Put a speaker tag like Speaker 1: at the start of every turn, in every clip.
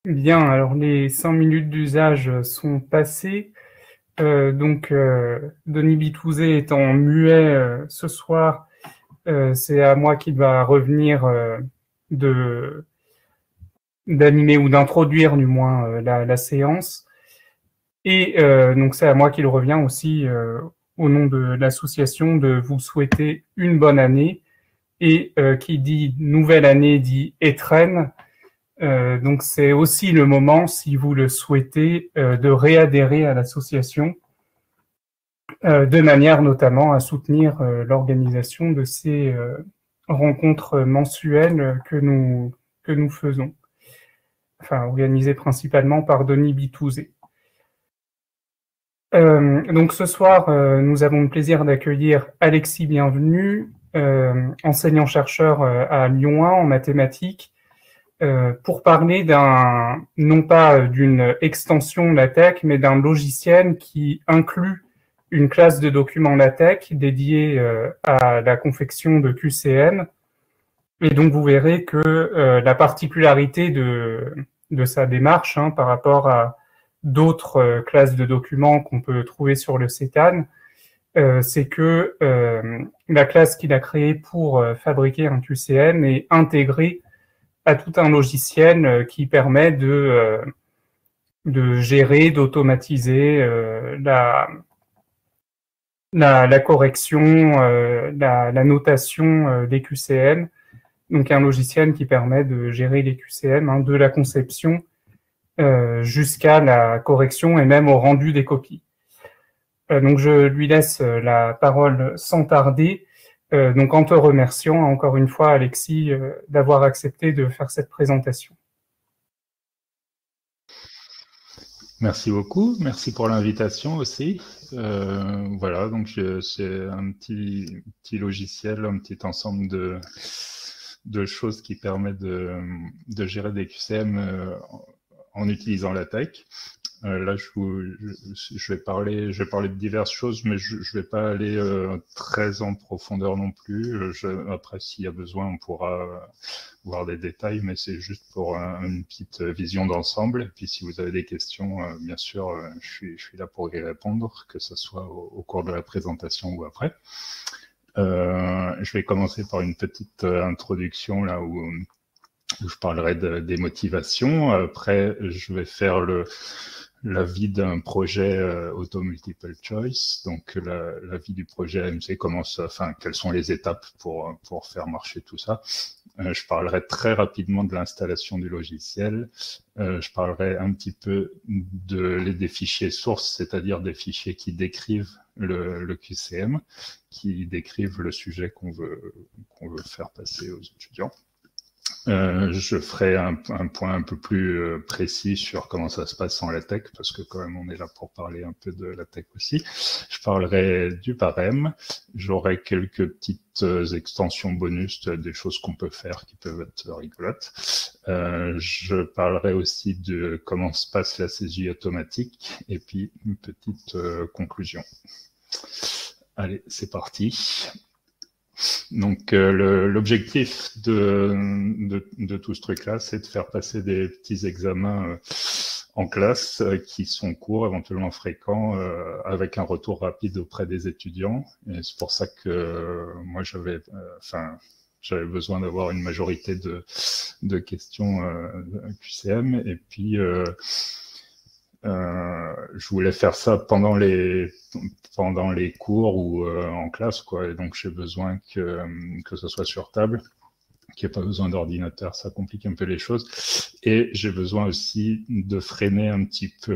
Speaker 1: Bien, alors les 5 minutes d'usage sont passées. Denis Bitouzé étant muet ce soir, c'est à moi qu'il va revenir de d'animer ou d'introduire du moins la séance. Et donc c'est à moi qu'il revient aussi au nom de l'association de vous souhaiter une bonne année. Et qui dit nouvelle année dit étrenne. Donc c'est aussi le moment, si vous le souhaitez, de réadhérer à l'association, de manière notamment à soutenir l'organisation de ces rencontres mensuelles que nous faisons, enfin organisées principalement par Denis Bitouzé. Donc ce soir, nous avons le plaisir d'accueillir Alexis Bienvenu, enseignant-chercheur à Lyon 1 en mathématiques, pour parler non pas d'une extension LaTeX, mais d'un logiciel qui inclut une classe de documents LaTeX dédiée à la confection de QCM. Et donc vous verrez que la particularité de sa démarche par rapport à d'autres classes de documents qu'on peut trouver sur le CETAN, c'est que la classe qu'il a créée pour fabriquer un QCM est intégrée à tout un logiciel qui permet de gérer, d'automatiser la correction, la notation des QCM. Donc un logiciel qui permet de gérer les QCM, de la conception jusqu'à la correction et même au rendu des copies. Donc je lui laisse la parole sans tarder. Donc en te remerciant encore une fois, Alexis, d'avoir accepté de faire cette présentation.
Speaker 2: Merci beaucoup, merci pour l'invitation aussi. Voilà, donc c'est un petit logiciel, un petit ensemble de choses qui permet de gérer des QCM en utilisant LaTeX. Là, je vais parler de diverses choses, mais je vais pas aller très en profondeur non plus. Après, s'il y a besoin, on pourra voir des détails, mais c'est juste pour une petite vision d'ensemble. Et puis, si vous avez des questions, bien sûr, je suis là pour y répondre, que ce soit au cours de la présentation ou après. Je vais commencer par une petite introduction là où je parlerai des motivations. Après, je vais faire la vie d'un projet auto multiple choice, donc la vie du projet AMC, quelles sont les étapes pour faire marcher tout ça. Je parlerai très rapidement de l'installation du logiciel. Je parlerai un petit peu des fichiers sources, c'est-à-dire des fichiers qui décrivent le QCM, qui décrivent le sujet qu'on veut faire passer aux étudiants. Je ferai un point un peu plus précis sur comment ça se passe en LaTeX, parce que quand même on est là pour parler un peu de LaTeX aussi. Je parlerai du barème, j'aurai quelques petites extensions bonus, des choses qu'on peut faire qui peuvent être rigolotes. Je parlerai aussi de comment se passe la saisie automatique, et puis une petite conclusion. Allez, c'est parti. Donc l'objectif de tout ce truc-là, c'est de faire passer des petits examens en classe qui sont courts, éventuellement fréquents, avec un retour rapide auprès des étudiants. Et c'est pour ça que moi j'avais besoin d'avoir une majorité de questions QCM. Et puis je voulais faire ça pendant les cours ou en classe, quoi. Et donc j'ai besoin que ce soit sur table, qu'il n'y ait pas besoin d'ordinateur, ça complique un peu les choses. Et j'ai besoin aussi de freiner un petit peu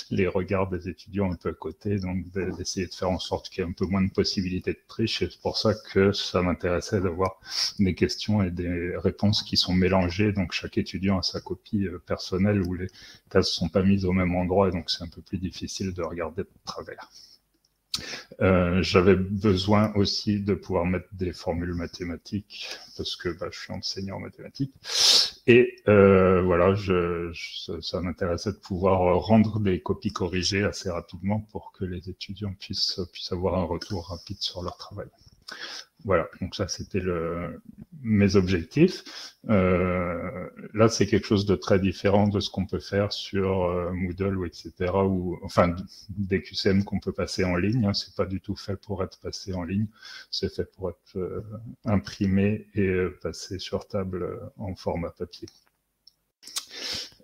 Speaker 2: les regards des étudiants un peu à côté, donc d'essayer de faire en sorte qu'il y ait un peu moins de possibilités de triche. Et c'est pour ça que ça m'intéressait d'avoir des questions et des réponses qui sont mélangées. Donc chaque étudiant a sa copie personnelle où les cases ne sont pas mises au même endroit, et donc c'est un peu plus difficile de regarder de travers. J'avais besoin aussi de pouvoir mettre des formules mathématiques parce que je suis enseignant en mathématiques. Et voilà, ça m'intéressait de pouvoir rendre des copies corrigées assez rapidement pour que les étudiants puissent avoir un retour rapide sur leur travail. Voilà, donc ça c'était mes objectifs. Là c'est quelque chose de très différent de ce qu'on peut faire sur Moodle ou etc. ou enfin des QCM qu'on peut passer en ligne. Hein, c'est pas du tout fait pour être passé en ligne, c'est fait pour être imprimé et passé sur table en format papier.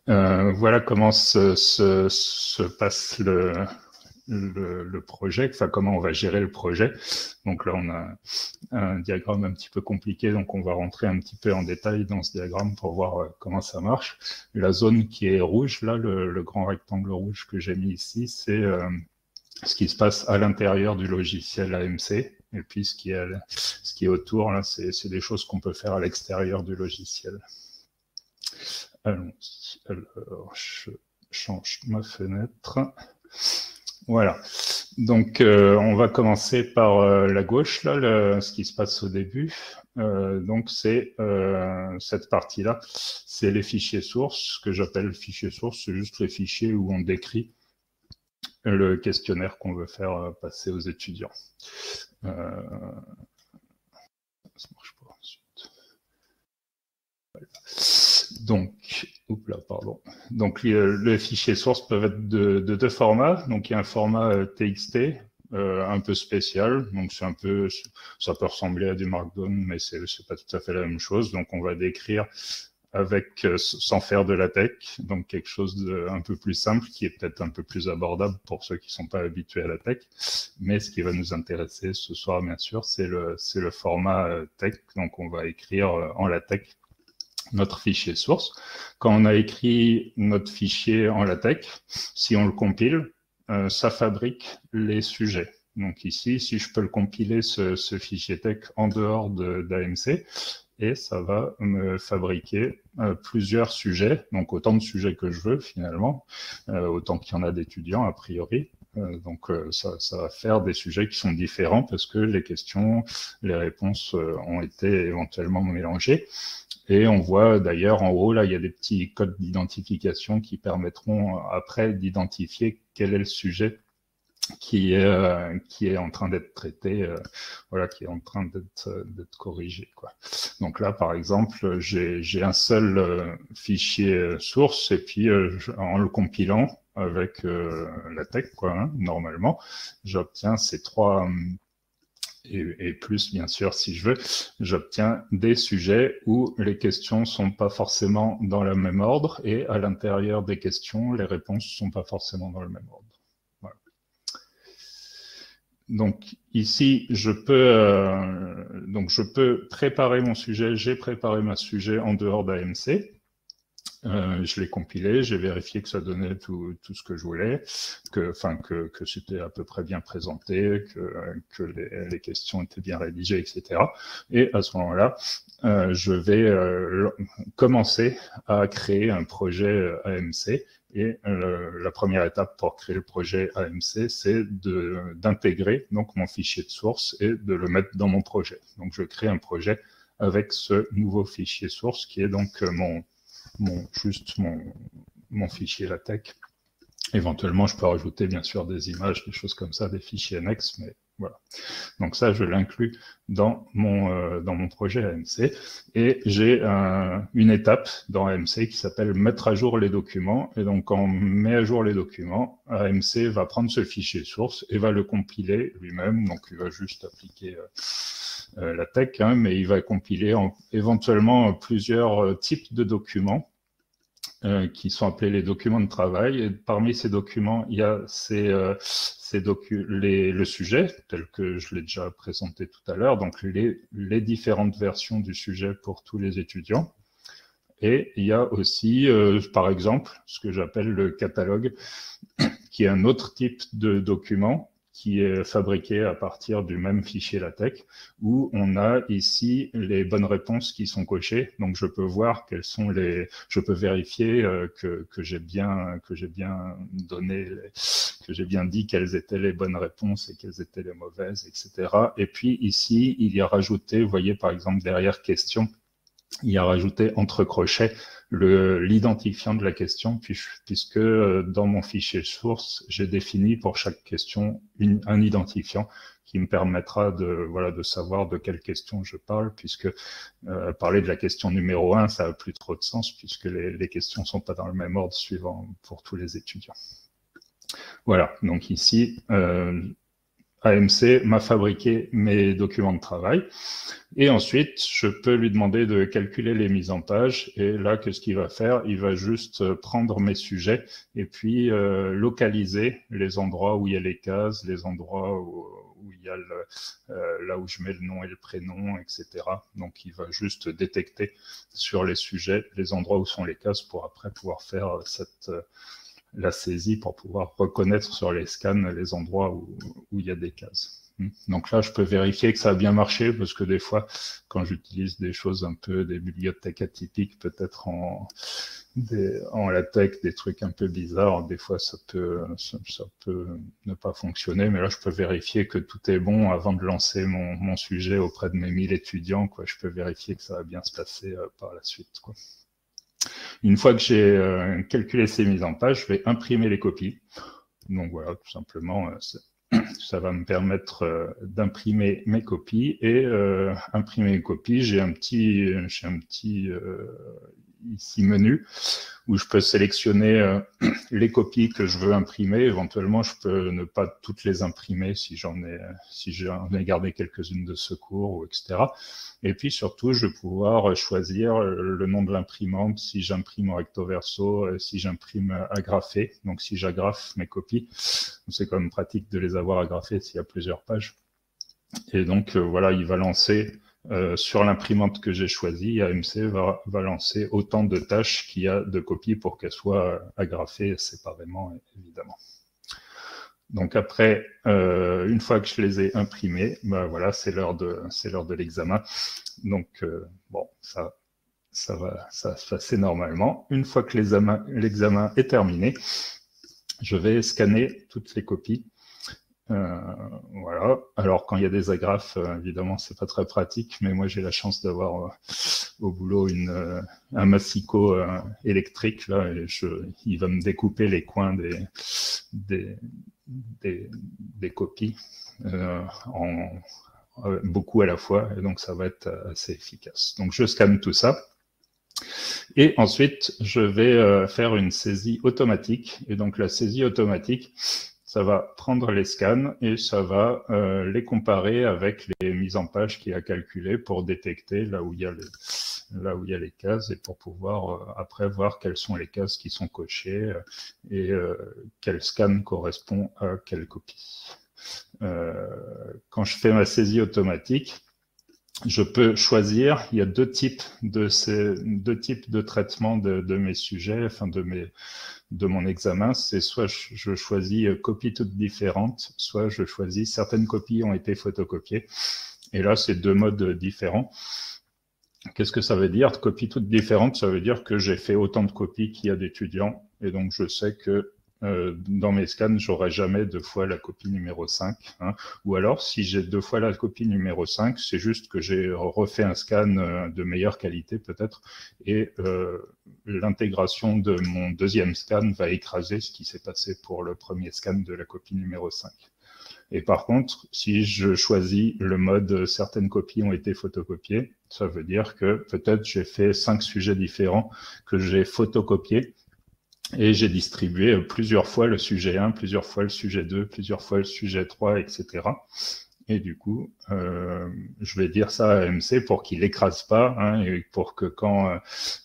Speaker 2: Voilà comment se passe le projet, enfin comment on va gérer le projet. Donc là, on a un diagramme un petit peu compliqué, donc on va rentrer un petit peu en détail dans ce diagramme pour voir comment ça marche. La zone qui est rouge, là, le grand rectangle rouge que j'ai mis ici, c'est ce qui se passe à l'intérieur du logiciel AMC. Et puis ce qui est autour, là, c'est des choses qu'on peut faire à l'extérieur du logiciel. Allons-y. Alors, je change ma fenêtre. Voilà, donc on va commencer par la gauche, là, ce qui se passe au début. Donc c'est cette partie-là, c'est les fichiers sources. Ce que j'appelle fichiers sources, c'est juste les fichiers où on décrit le questionnaire qu'on veut faire passer aux étudiants. Ça marche pas ensuite. Voilà. Donc, les fichiers sources peuvent être de deux formats. Donc, il y a un format TXT un peu spécial. Donc, ça peut ressembler à du Markdown, mais c'est pas tout à fait la même chose. Donc, on va décrire sans faire de la tech. Donc, quelque chose d'un peu plus simple, qui est peut-être un peu plus abordable pour ceux qui sont pas habitués à la tech. Mais ce qui va nous intéresser ce soir, bien sûr, c'est le format tech. Donc, on va écrire en LaTeX notre fichier source. Quand on a écrit notre fichier en LaTeX, si on le compile, ça fabrique les sujets. Donc ici, si je peux le compiler, ce fichier tech en dehors d'AMC, et ça va me fabriquer plusieurs sujets, donc autant de sujets que je veux finalement, autant qu'il y en a d'étudiants a priori. Donc ça va faire des sujets qui sont différents parce que les questions, les réponses ont été éventuellement mélangées. Et on voit d'ailleurs en haut, là, il y a des petits codes d'identification qui permettront après d'identifier quel est le sujet qui est en train d'être traité, voilà, qui est en train d'être corrigé, quoi. Donc là, par exemple, j'ai un seul fichier source et puis en le compilant avec LaTeX, quoi, hein, normalement, j'obtiens ces trois et plus, bien sûr, si je veux, j'obtiens des sujets où les questions sont pas forcément dans le même ordre et à l'intérieur des questions, les réponses sont pas forcément dans le même ordre. Voilà. Donc ici, je peux préparer mon sujet. J'ai préparé ma sujet en dehors d'AMC. Je l'ai compilé, j'ai vérifié que ça donnait tout ce que je voulais, que c'était à peu près bien présenté, que les questions étaient bien rédigées, etc. Et à ce moment-là, je vais commencer à créer un projet AMC. Et la première étape pour créer le projet AMC, c'est d'intégrer donc mon fichier de source et de le mettre dans mon projet. Donc je crée un projet avec ce nouveau fichier source qui est donc mon fichier LaTeX. Éventuellement, je peux rajouter bien sûr des images, des choses comme ça, des fichiers annexes, mais voilà. Donc ça, je l'inclus dans mon projet AMC. Et j'ai une étape dans AMC qui s'appelle mettre à jour les documents. Et donc, quand on met à jour les documents, AMC va prendre ce fichier source et va le compiler lui-même. Donc, il va juste appliquer LaTeX, hein, mais il va compiler éventuellement plusieurs types de documents qui sont appelés les documents de travail. Et parmi ces documents, il y a le sujet, tel que je l'ai déjà présenté tout à l'heure, donc les différentes versions du sujet pour tous les étudiants. Et il y a aussi, par exemple, ce que j'appelle le catalogue, qui est un autre type de document qui est fabriqué à partir du même fichier LaTeX, où on a ici les bonnes réponses qui sont cochées. Donc, je peux voir je peux vérifier que j'ai bien donné, que j'ai bien dit quelles étaient les bonnes réponses et quelles étaient les mauvaises, etc. Et puis ici, il y a rajouté, vous voyez par exemple derrière question, il y a rajouté entre crochets l'identifiant de la question, puisque dans mon fichier source, j'ai défini pour chaque question un identifiant qui me permettra de savoir de quelle question je parle, puisque parler de la question numéro 1, ça n'a plus trop de sens, puisque les questions ne sont pas dans le même ordre suivant pour tous les étudiants. Voilà, donc ici, AMC m'a fabriqué mes documents de travail. Et ensuite, je peux lui demander de calculer les mises en page. Et là, qu'est-ce qu'il va faire? Il va juste prendre mes sujets et puis localiser les endroits où il y a les cases, les endroits où il y a là où je mets le nom et le prénom, etc. Donc, il va juste détecter sur les sujets les endroits où sont les cases pour après pouvoir faire la saisie pour pouvoir reconnaître sur les scans les endroits où il y a des cases. Donc là, je peux vérifier que ça a bien marché parce que des fois, quand j'utilise des choses un peu, des bibliothèques atypiques, peut-être en LaTeX, des trucs un peu bizarres, des fois ça peut ne pas fonctionner, mais là, je peux vérifier que tout est bon avant de lancer mon sujet auprès de mes 1000 étudiants, quoi. Je peux vérifier que ça va bien se passer par la suite, quoi. Une fois que j'ai calculé ces mises en page, je vais imprimer les copies. Donc voilà, tout simplement, ça va me permettre d'imprimer mes copies. Et imprimer les copies, j'ai un petit ici menu où je peux sélectionner les copies que je veux imprimer. Éventuellement, je peux ne pas toutes les imprimer si j'en ai gardé quelques-unes de secours, ou etc. Et puis surtout, je vais pouvoir choisir le nom de l'imprimante, si j'imprime en recto verso, si j'imprime agrafé. Donc si j'agrafe mes copies, c'est quand même pratique de les avoir agrafées s'il y a plusieurs pages. Et donc voilà, il va lancer sur l'imprimante que j'ai choisie, AMC va lancer autant de tâches qu'il y a de copies pour qu'elles soient agrafées séparément, évidemment. Donc après, une fois que je les ai imprimées, ben voilà, c'est l'heure de l'examen. Donc bon, ça va se passer normalement. Une fois que l'examen est terminé, je vais scanner toutes les copies. Voilà. Alors quand il y a des agrafes, évidemment, c'est pas très pratique, mais moi j'ai la chance d'avoir au boulot un massicot électrique là, et il va me découper les coins des copies beaucoup à la fois, et donc ça va être assez efficace. Donc je scanne tout ça. Et ensuite, je vais faire une saisie automatique. Et donc la saisie automatique, ça va prendre les scans et ça va les comparer avec les mises en page qu'il a calculées pour détecter là où il y a les cases et pour pouvoir après voir quelles sont les cases qui sont cochées et quel scan correspond à quelle copie. Quand je fais ma saisie automatique, je peux choisir, il y a deux types de traitement de mes sujets, enfin de mon examen. C'est soit je choisis copies toutes différentes, soit je choisis certaines copies ont été photocopiées. Et là, c'est deux modes différents. Qu'est-ce que ça veut dire? Copies toutes différentes, ça veut dire que j'ai fait autant de copies qu'il y a d'étudiants. Et donc, je sais que dans mes scans, j'aurai jamais deux fois la copie numéro 5. Hein. Ou alors, si j'ai deux fois la copie numéro 5, c'est juste que j'ai refait un scan de meilleure qualité peut-être, et l'intégration de mon deuxième scan va écraser ce qui s'est passé pour le premier scan de la copie numéro 5. Et par contre, si je choisis le mode certaines copies ont été photocopiées, ça veut dire que peut-être j'ai fait 5 sujets différents que j'ai photocopiés, et j'ai distribué plusieurs fois le sujet 1, plusieurs fois le sujet 2, plusieurs fois le sujet 3, etc. Et du coup, je vais dire ça à AMC pour qu'il l'écrase pas, hein, et pour que quand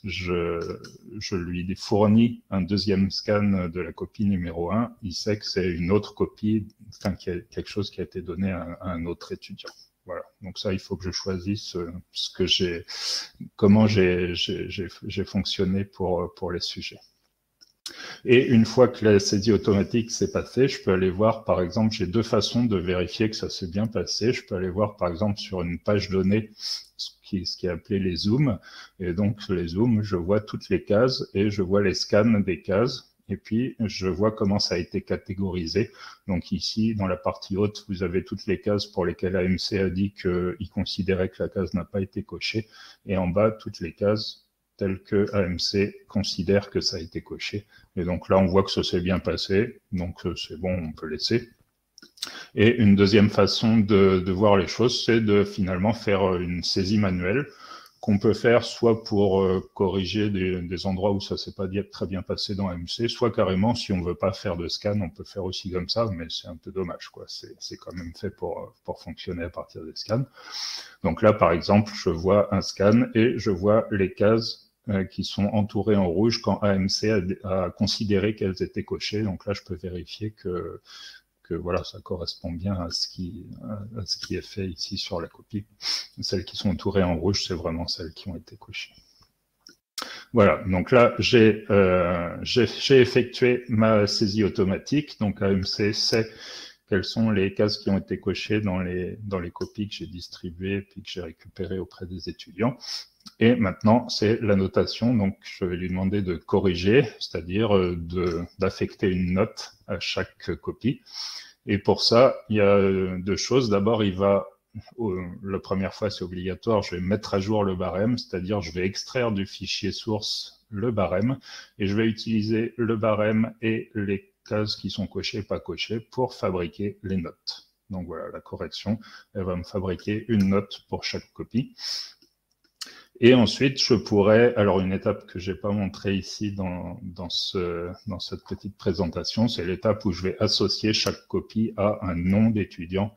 Speaker 2: je lui fournis un deuxième scan de la copie numéro 1, il sait que c'est une autre copie, enfin, quelque chose qui a été donné à un autre étudiant. Voilà. Donc ça, il faut que je choisisse comment j'ai fonctionné pour les sujets. Et une fois que la saisie automatique s'est passée, je peux aller voir, par exemple, j'ai deux façons de vérifier que ça s'est bien passé. Je peux aller voir, par exemple, sur une page donnée, ce qui est appelé les zooms. Et donc, les zooms, je vois toutes les cases et je vois les scans des cases. Et puis, je vois comment ça a été catégorisé. Donc ici, dans la partie haute, vous avez toutes les cases pour lesquelles AMC a dit qu'il considérait que la case n'a pas été cochée. Et en bas, toutes les cases telles que AMC considère que ça a été coché. Et donc là, on voit que ça s'est bien passé. Donc c'est bon, on peut laisser. Et une deuxième façon de voir les choses, c'est de finalement faire une saisie manuelle qu'on peut faire soit pour corriger des endroits où ça s'est pas très bien passé dans AMC, soit carrément, si on veut pas faire de scan, on peut faire aussi comme ça, mais c'est un peu dommage, quoi. C'est quand même fait pour fonctionner à partir des scans. Donc là, par exemple, je vois un scan et je vois les cases qui sont entourées en rouge quand AMC a considéré qu'elles étaient cochées. Donc là, je peux vérifier que voilà, ça correspond bien à ce qui est fait ici sur la copie. Celles qui sont entourées en rouge, c'est vraiment celles qui ont été cochées. Voilà, donc là, j'ai effectué ma saisie automatique. Donc AMC sait quelles sont les cases qui ont été cochées dans les copies que j'ai distribuées puis que j'ai récupérées auprès des étudiants. Et maintenant, c'est la notation. Donc, je vais lui demander de corriger, c'est-à-dire d'affecter une note à chaque copie. Et pour ça, il y a deux choses. D'abord, la première fois, c'est obligatoire, je vais mettre à jour le barème, c'est-à-dire je vais extraire du fichier source le barème et je vais utiliser le barème et les cases qui sont cochées et pas cochées pour fabriquer les notes. Donc voilà, la correction, elle va me fabriquer une note pour chaque copie. Et ensuite, je pourrais, alors une étape que j'ai pas montrée ici dans cette petite présentation, c'est l'étape où je vais associer chaque copie à un nom d'étudiant.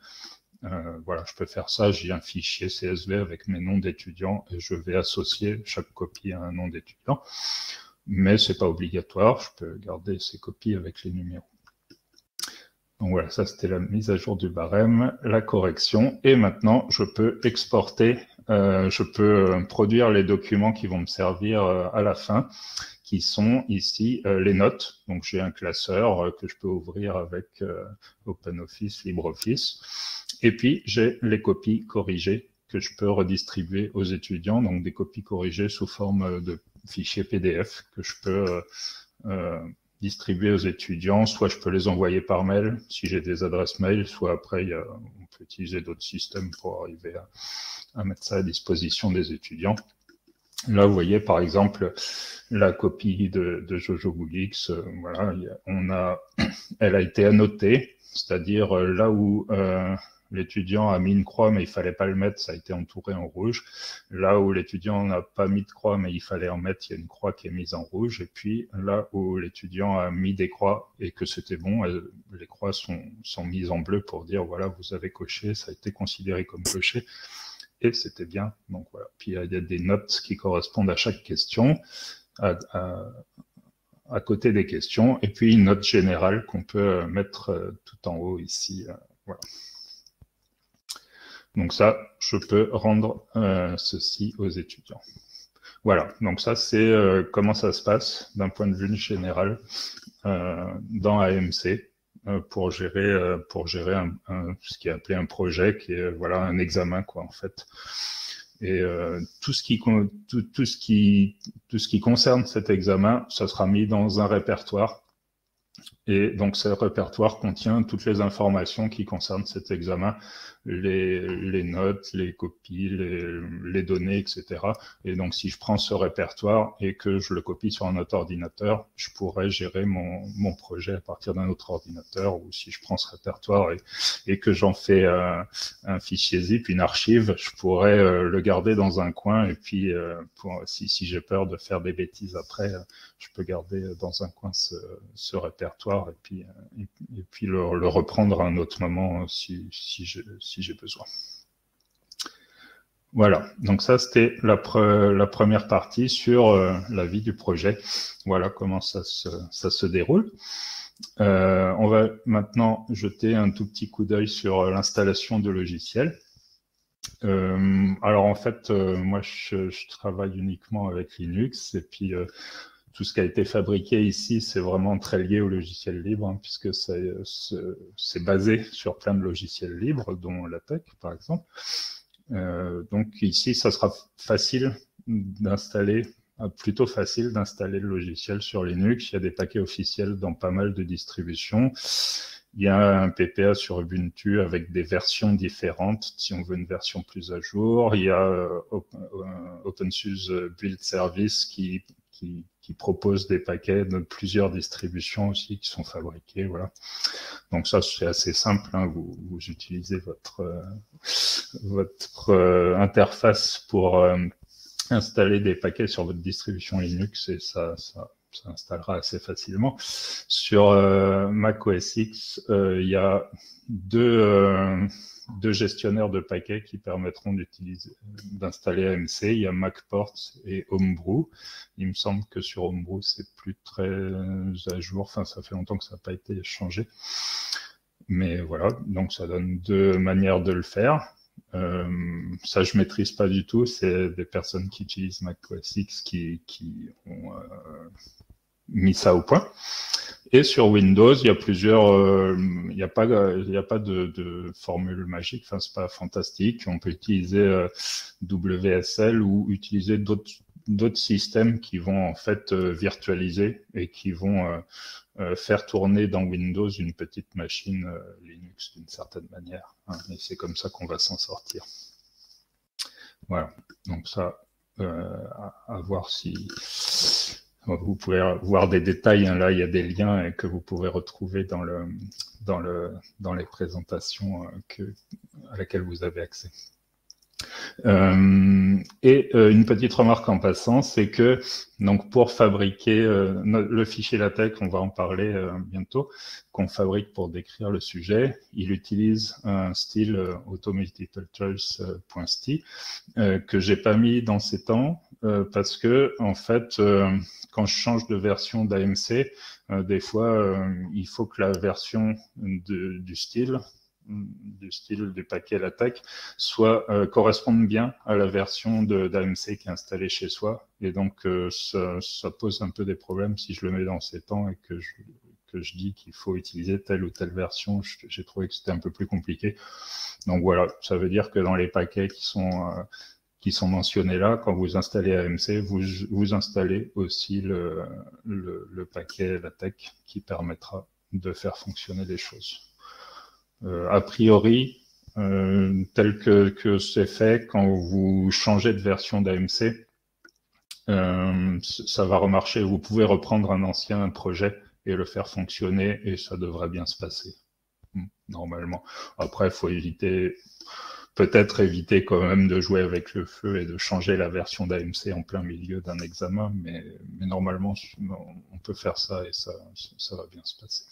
Speaker 2: Voilà, je peux faire ça, j'ai un fichier CSV avec mes noms d'étudiants et je vais associer chaque copie à un nom d'étudiant. Mais c'est pas obligatoire, je peux garder ces copies avec les numéros. Donc voilà, ça c'était la mise à jour du barème, la correction, et maintenant je peux exporter, je peux produire les documents qui vont me servir à la fin, qui sont ici les notes. Donc j'ai un classeur que je peux ouvrir avec OpenOffice, LibreOffice, et puis j'ai les copies corrigées que je peux redistribuer aux étudiants, donc des copies corrigées sous forme de fichiers PDF que je peux distribuer aux étudiants, soit je peux les envoyer par mail si j'ai des adresses mail, soit après on peut utiliser d'autres systèmes pour arriver à mettre ça à disposition des étudiants. Là, vous voyez par exemple la copie de Jojo Boulix, voilà, elle a été annotée, c'est-à-dire là où l'étudiant a mis une croix mais il fallait pas le mettre, ça a été entouré en rouge. Là où l'étudiant n'a pas mis de croix mais il fallait en mettre, il y a une croix qui est mise en rouge. Et puis là où l'étudiant a mis des croix et que c'était bon, les croix sont mises en bleu pour dire voilà, vous avez coché, ça a été considéré comme coché et c'était bien. Donc voilà. Puis il y a des notes qui correspondent à chaque question, à côté des questions, et puis une note générale qu'on peut mettre tout en haut ici. Voilà. Donc ça, je peux rendre ceci aux étudiants. Voilà, donc ça c'est comment ça se passe d'un point de vue général dans AMC pour gérer ce qui est appelé un projet, qui est voilà un examen quoi en fait. Et tout ce qui concerne cet examen, ça sera mis dans un répertoire. Et donc, ce répertoire contient toutes les informations qui concernent cet examen, les notes, les copies, les données, etc. Et donc, si je prends ce répertoire et que je le copie sur un autre ordinateur, je pourrais gérer mon projet à partir d'un autre ordinateur. Ou si je prends ce répertoire et que j'en fais un fichier zip, une archive, je pourrais le garder dans un coin. Et puis, si j'ai peur de faire des bêtises après, je peux garder dans un coin ce répertoire et puis le reprendre à un autre moment si j'ai besoin. Voilà, donc ça c'était la première partie sur la vie du projet. Voilà comment ça se déroule. On va maintenant jeter un tout petit coup d'œil sur l'installation de logiciels. Alors en fait, moi je travaille uniquement avec Linux et puis tout ce qui a été fabriqué ici, c'est vraiment très lié au logiciel libre, hein, puisque c'est basé sur plein de logiciels libres, dont LaTeX, par exemple. Donc ici, ça sera facile d'installer plutôt facile d'installer le logiciel sur Linux. Il y a des paquets officiels dans pas mal de distributions. Il y a un PPA sur Ubuntu avec des versions différentes, si on veut une version plus à jour. Il y a OpenSUSE Build Service qui propose des paquets de plusieurs distributions aussi qui sont fabriqués. Voilà. Donc ça, c'est assez simple. Hein. Vous utilisez votre interface pour installer des paquets sur votre distribution Linux et ça installera assez facilement. Sur Mac OS X, il y a deux gestionnaires de paquets qui permettront d'installer AMC. Il y a MacPort et Homebrew. Il me semble que sur Homebrew, c'est plus très à jour. Enfin, ça fait longtemps que ça n'a pas été changé. Mais voilà, donc ça donne deux manières de le faire. Ça, je maîtrise pas du tout. C'est des personnes qui utilisent Mac OS X qui ont mis ça au point. Et sur Windows, il y a plusieurs, il n'y a pas de formule magique. Enfin, c'est pas fantastique. On peut utiliser WSL ou utiliser d'autres systèmes qui vont en fait virtualiser et qui vont faire tourner dans Windows une petite machine Linux d'une certaine manière. Hein, et c'est comme ça qu'on va s'en sortir. Voilà. Donc ça, à voir si vous pouvez voir des détails. Hein, là, il y a des liens que vous pouvez retrouver dans les présentations à laquelle vous avez accès. Une petite remarque en passant, c'est que donc pour fabriquer le fichier LaTeX, on va en parler bientôt, qu'on fabrique pour décrire le sujet, il utilise un style automultiplechoice.st que j'ai pas mis dans ces temps parce que en fait, quand je change de version d'AMC, des fois, il faut que la version du style du paquet LaTeX corresponde bien à la version d'AMC qui est installée chez soi. Et donc, ça pose un peu des problèmes si je le mets dans ces temps et que je dis qu'il faut utiliser telle ou telle version. J'ai trouvé que c'était un peu plus compliqué. Donc voilà, ça veut dire que dans les paquets qui sont mentionnés là, quand vous installez AMC, vous installez aussi le paquet LaTeX qui permettra de faire fonctionner les choses. A priori, tel que c'est fait, quand vous changez de version d'AMC, ça va remarcher. Vous pouvez reprendre un ancien projet et le faire fonctionner et ça devrait bien se passer, normalement. Après, il faut peut-être éviter quand même de jouer avec le feu et de changer la version d'AMC en plein milieu d'un examen, mais normalement, on peut faire ça et ça va bien se passer.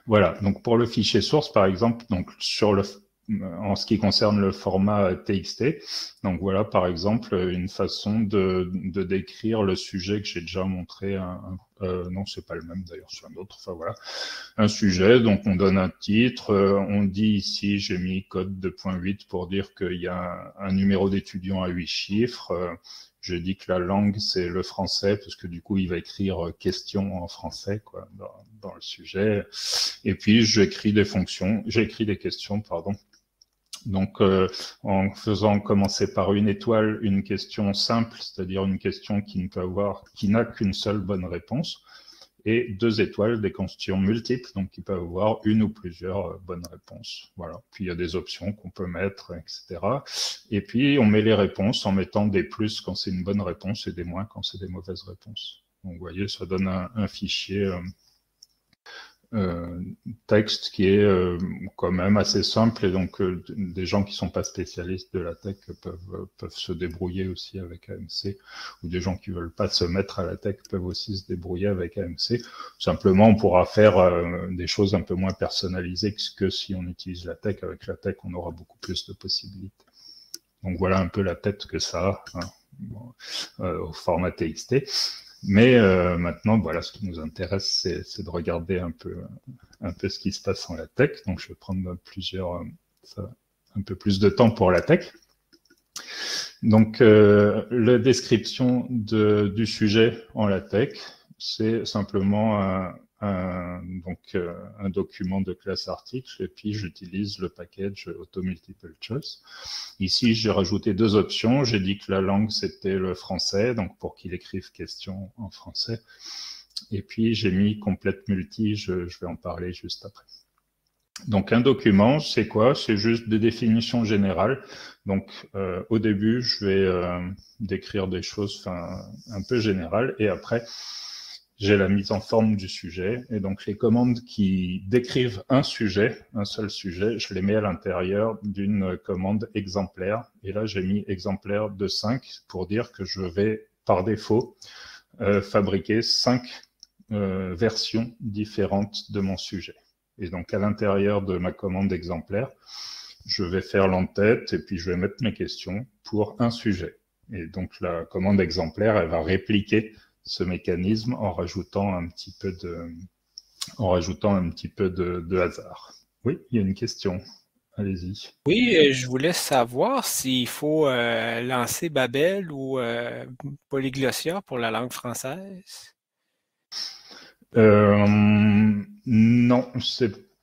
Speaker 2: Voilà, donc pour le fichier source, par exemple, donc en ce qui concerne le format TXT, donc voilà, par exemple, une façon de décrire le sujet que j'ai déjà montré. Non, c'est pas le même d'ailleurs, c'est un autre. Enfin voilà, un sujet. Donc on donne un titre. On dit ici, j'ai mis code 2.8 pour dire qu'il y a un numéro d'étudiant à 8 chiffres. Je dis que la langue, c'est le français, parce que du coup, il va écrire question en français, quoi, dans le sujet. Et puis, j'écris des questions, pardon. Donc, en faisant commencer par une étoile, une question simple, c'est-à-dire une question qui n'a qu'une seule bonne réponse, et 2 étoiles, des questions multiples, donc qui peuvent avoir une ou plusieurs bonnes réponses. Voilà. Puis il y a des options qu'on peut mettre, etc. Et puis on met les réponses en mettant des plus quand c'est une bonne réponse et des moins quand c'est des mauvaises réponses. Donc vous voyez, ça donne un fichier texte qui est quand même assez simple, et donc des gens qui sont pas spécialistes de la tech peuvent se débrouiller aussi avec AMC, ou des gens qui veulent pas se mettre à la tech peuvent aussi se débrouiller avec AMC. Simplement, on pourra faire des choses un peu moins personnalisées que si on utilise la tech. Avec la tech, on aura beaucoup plus de possibilités. Donc voilà un peu la tête que ça a, hein, au format TXT. Mais maintenant, voilà, ce qui nous intéresse, c'est de regarder un peu ce qui se passe en LaTeX. Donc, je vais prendre un peu plus de temps pour LaTeX. Donc, la description du sujet en LaTeX, c'est simplement un document de classe article, et puis j'utilise le package Auto Multiple Choice. Ici, j'ai rajouté 2 options. J'ai dit que la langue, c'était le français, donc pour qu'il écrive question en français. Et puis, j'ai mis complète multi, je vais en parler juste après. Donc, un document, c'est quoi? C'est juste des définitions générales. Donc, au début, je vais décrire des choses un peu générales, et après, j'ai la mise en forme du sujet. Et donc, les commandes qui décrivent un sujet, un seul sujet, je les mets à l'intérieur d'une commande exemplaire. Et là, j'ai mis exemplaire de 5 pour dire que je vais, par défaut, fabriquer 5 versions différentes de mon sujet. Et donc, à l'intérieur de ma commande exemplaire, je vais faire l'entête et puis je vais mettre mes questions pour un sujet. Et donc, la commande exemplaire, elle va répliquer ce mécanisme en rajoutant un petit peu de hasard. Oui, il y a une question. Allez-y.
Speaker 3: Oui, je voulais savoir s'il faut lancer Babel ou Polyglossia pour la langue française.
Speaker 2: Non,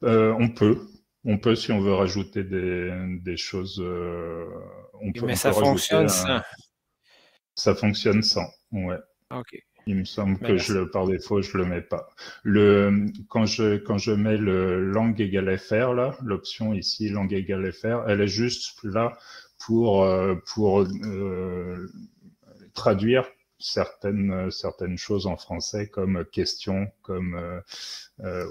Speaker 2: on peut si on veut rajouter des choses.
Speaker 3: Mais ça fonctionne sans.
Speaker 2: Ça fonctionne sans, ouais.
Speaker 3: Ok.
Speaker 2: Il me semble
Speaker 3: Mais
Speaker 2: que par défaut, je le mets pas. Quand je mets le langue égale FR, là, l'option ici, langue égale FR, elle est juste là pour traduire certaines choses en français comme question, comme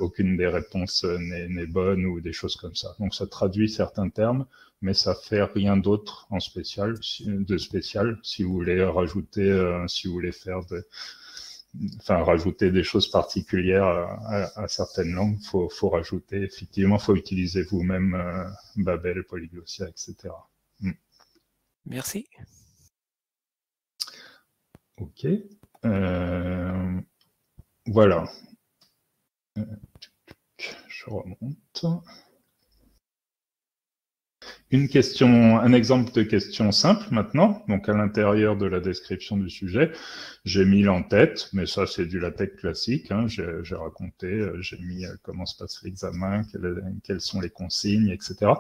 Speaker 2: aucune des réponses n'est bonne ou des choses comme ça. Donc ça traduit certains termes, mais ça fait rien d'autre en spécial. Si vous voulez rajouter, si vous voulez faire rajouter des choses particulières à certaines langues, faut rajouter, effectivement, faut utiliser vous-même Babel, Polyglossia, etc.
Speaker 3: Merci.
Speaker 2: Ok. Voilà. Je remonte. Un exemple de question simple maintenant. Donc, à l'intérieur de la description du sujet, j'ai mis l'entête, mais ça, c'est du LaTeX classique. Hein. J'ai raconté, j'ai mis comment se passe l'examen, quelles sont les consignes, etc.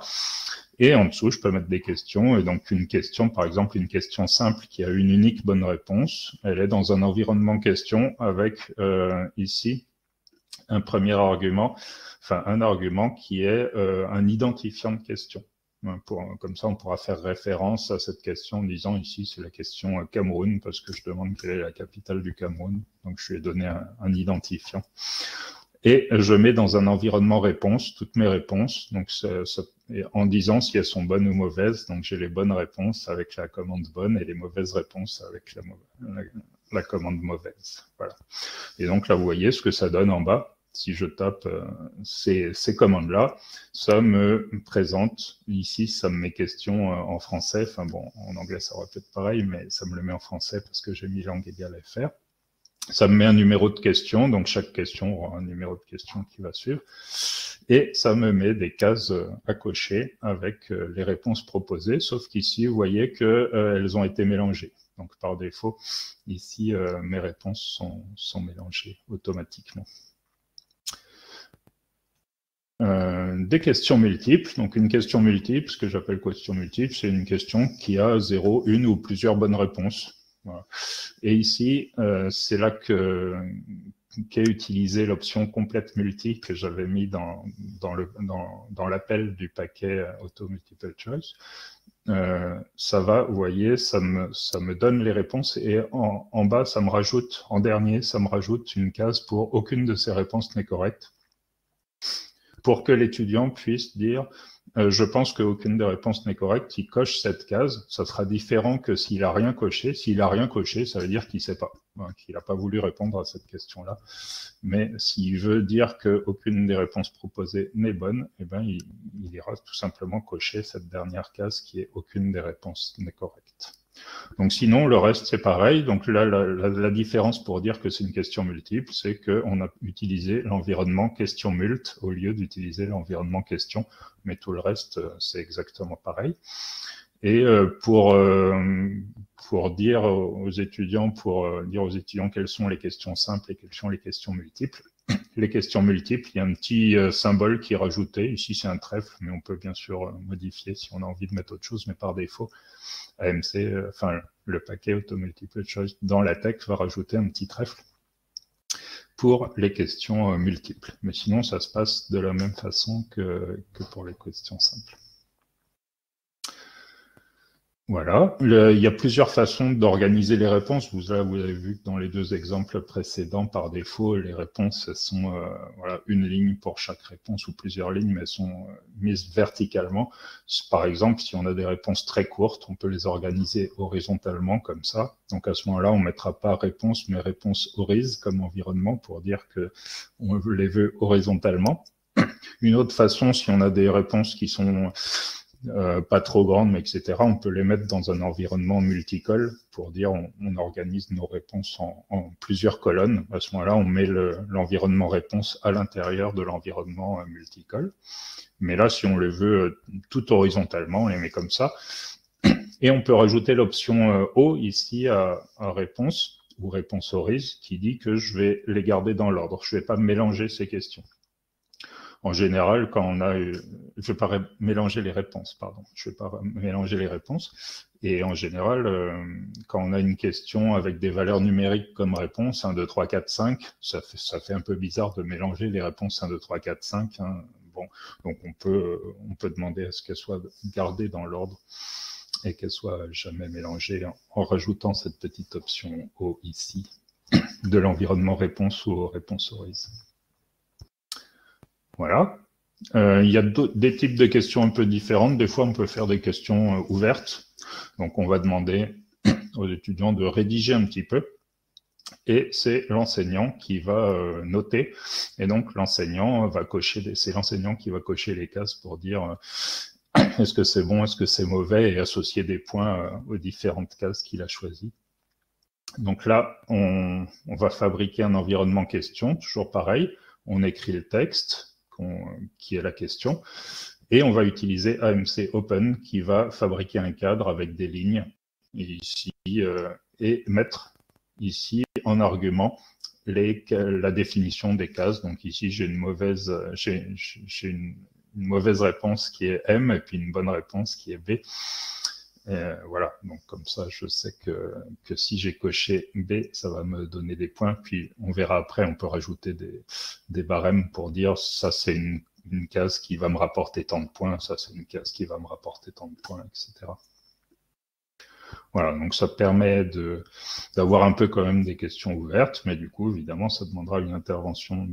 Speaker 2: Et en dessous, je peux mettre des questions. Et donc, une question, par exemple, une question simple qui a une unique bonne réponse, elle est dans un environnement question avec, ici, un premier argument, un argument qui est un identifiant de question. Comme ça, on pourra faire référence à cette question en disant ici, c'est la question Cameroun, parce que je demande quelle est la capitale du Cameroun. Donc, je lui ai donné un identifiant. Et je mets dans un environnement réponse toutes mes réponses, donc en disant si elles sont bonnes ou mauvaises. Donc, j'ai les bonnes réponses avec la commande bonne et les mauvaises réponses avec la commande mauvaise. Voilà. Et donc, là, vous voyez ce que ça donne en bas. Si je tape ces commandes-là, ça me présente, ici, ça me met question en français. Enfin bon, en anglais, ça aurait pu être pareil, mais ça me le met en français parce que j'ai mis langue égale FR. Ça me met un numéro de question, donc chaque question aura un numéro de question qui va suivre. Et ça me met des cases à cocher avec les réponses proposées, sauf qu'ici, vous voyez qu'elles ont été mélangées. Donc, par défaut, ici, mes réponses sont mélangées automatiquement. Des questions multiples. Donc, une question multiple, ce que j'appelle question multiple, c'est une question qui a 0, une ou plusieurs bonnes réponses. Voilà. Et ici, c'est là qu'est utilisée l'option complète multi que j'avais mis dans l'appel du paquet Auto Multiple Choice. Ça va, vous voyez, ça me donne les réponses et en bas, ça me rajoute, en dernier, ça me rajoute une case pour aucune de ces réponses n'est correcte, pour que l'étudiant puisse dire je pense qu'aucune des réponses n'est correcte, il coche cette case, ça sera différent que s'il a rien coché. S'il a rien coché, ça veut dire qu'il sait pas, qu'il n'a pas voulu répondre à cette question-là. Mais s'il veut dire qu'aucune des réponses proposées n'est bonne, eh ben, il ira tout simplement cocher cette dernière case qui est aucune des réponses n'est correcte. Donc sinon, le reste, c'est pareil. Donc là, la différence pour dire que c'est une question multiple, c'est qu'on a utilisé l'environnement question mult au lieu d'utiliser l'environnement question, mais tout le reste, c'est exactement pareil. Et pour dire aux étudiants quelles sont les questions simples et quelles sont les questions multiples, les questions multiples, il y a un petit symbole qui est rajouté. Ici, c'est un trèfle, mais on peut bien sûr modifier si on a envie de mettre autre chose. Mais par défaut, AMC, enfin, le paquet Auto Multiple Choice dans la tech va rajouter un petit trèfle pour les questions multiples. Mais sinon, ça se passe de la même façon que pour les questions simples. Voilà, il y a plusieurs façons d'organiser les réponses. Vous avez vu que dans les deux exemples précédents, par défaut, les réponses elles sont voilà, une ligne pour chaque réponse ou plusieurs lignes, mais elles sont mises verticalement. Par exemple, si on a des réponses très courtes, on peut les organiser horizontalement comme ça. Donc à ce moment-là, on ne mettra pas réponse, mais réponse horizon comme environnement pour dire que on les veut horizontalement. Une autre façon, si on a des réponses qui sont pas trop grandes, mais etc., on peut les mettre dans un environnement multicol pour dire on organise nos réponses en plusieurs colonnes. À ce moment-là, on met l'environnement réponse à l'intérieur de l'environnement multicol. Mais là, si on les veut tout horizontalement, on les met comme ça. Et on peut rajouter l'option O ici à réponse ou réponse horizon qui dit que je vais les garder dans l'ordre. Je ne vais pas mélanger ces questions. En général, quand on a, je vais pas mélanger les réponses, pardon. Je vais pas mélanger les réponses. Et en général, quand on a une question avec des valeurs numériques comme réponse 1, 2, 3, 4, 5, ça fait un peu bizarre de mélanger les réponses 1, 2, 3, 4, 5. Hein. Bon, donc on peut demander à ce qu'elles soient gardées dans l'ordre et qu'elles soient jamais mélangées en rajoutant cette petite option O ici de l'environnement réponse ou réponse horizon. Voilà. Il y a des types de questions un peu différentes. Des fois, on peut faire des questions ouvertes. Donc, on va demander aux étudiants de rédiger un petit peu. Et c'est l'enseignant qui va noter. Et donc, l'enseignant va cocher, c'est l'enseignant qui va cocher les cases pour dire est-ce que c'est bon, est-ce que c'est mauvais, et associer des points aux différentes cases qu'il a choisies. Donc là, on va fabriquer un environnement question, toujours pareil. On écrit le texte qui est la question, et on va utiliser AMC Open qui va fabriquer un cadre avec des lignes ici et mettre ici en argument la définition des cases. Donc ici j'ai une mauvaise réponse qui est M et puis une bonne réponse qui est B. Voilà, donc comme ça, je sais que si j'ai coché B, ça va me donner des points. Puis on verra après, on peut rajouter des barèmes pour dire ça c'est une case qui va me rapporter tant de points, ça c'est une case qui va me rapporter tant de points, etc. Voilà, donc ça permet d'avoir un peu quand même des questions ouvertes, mais du coup, évidemment, ça demandera une intervention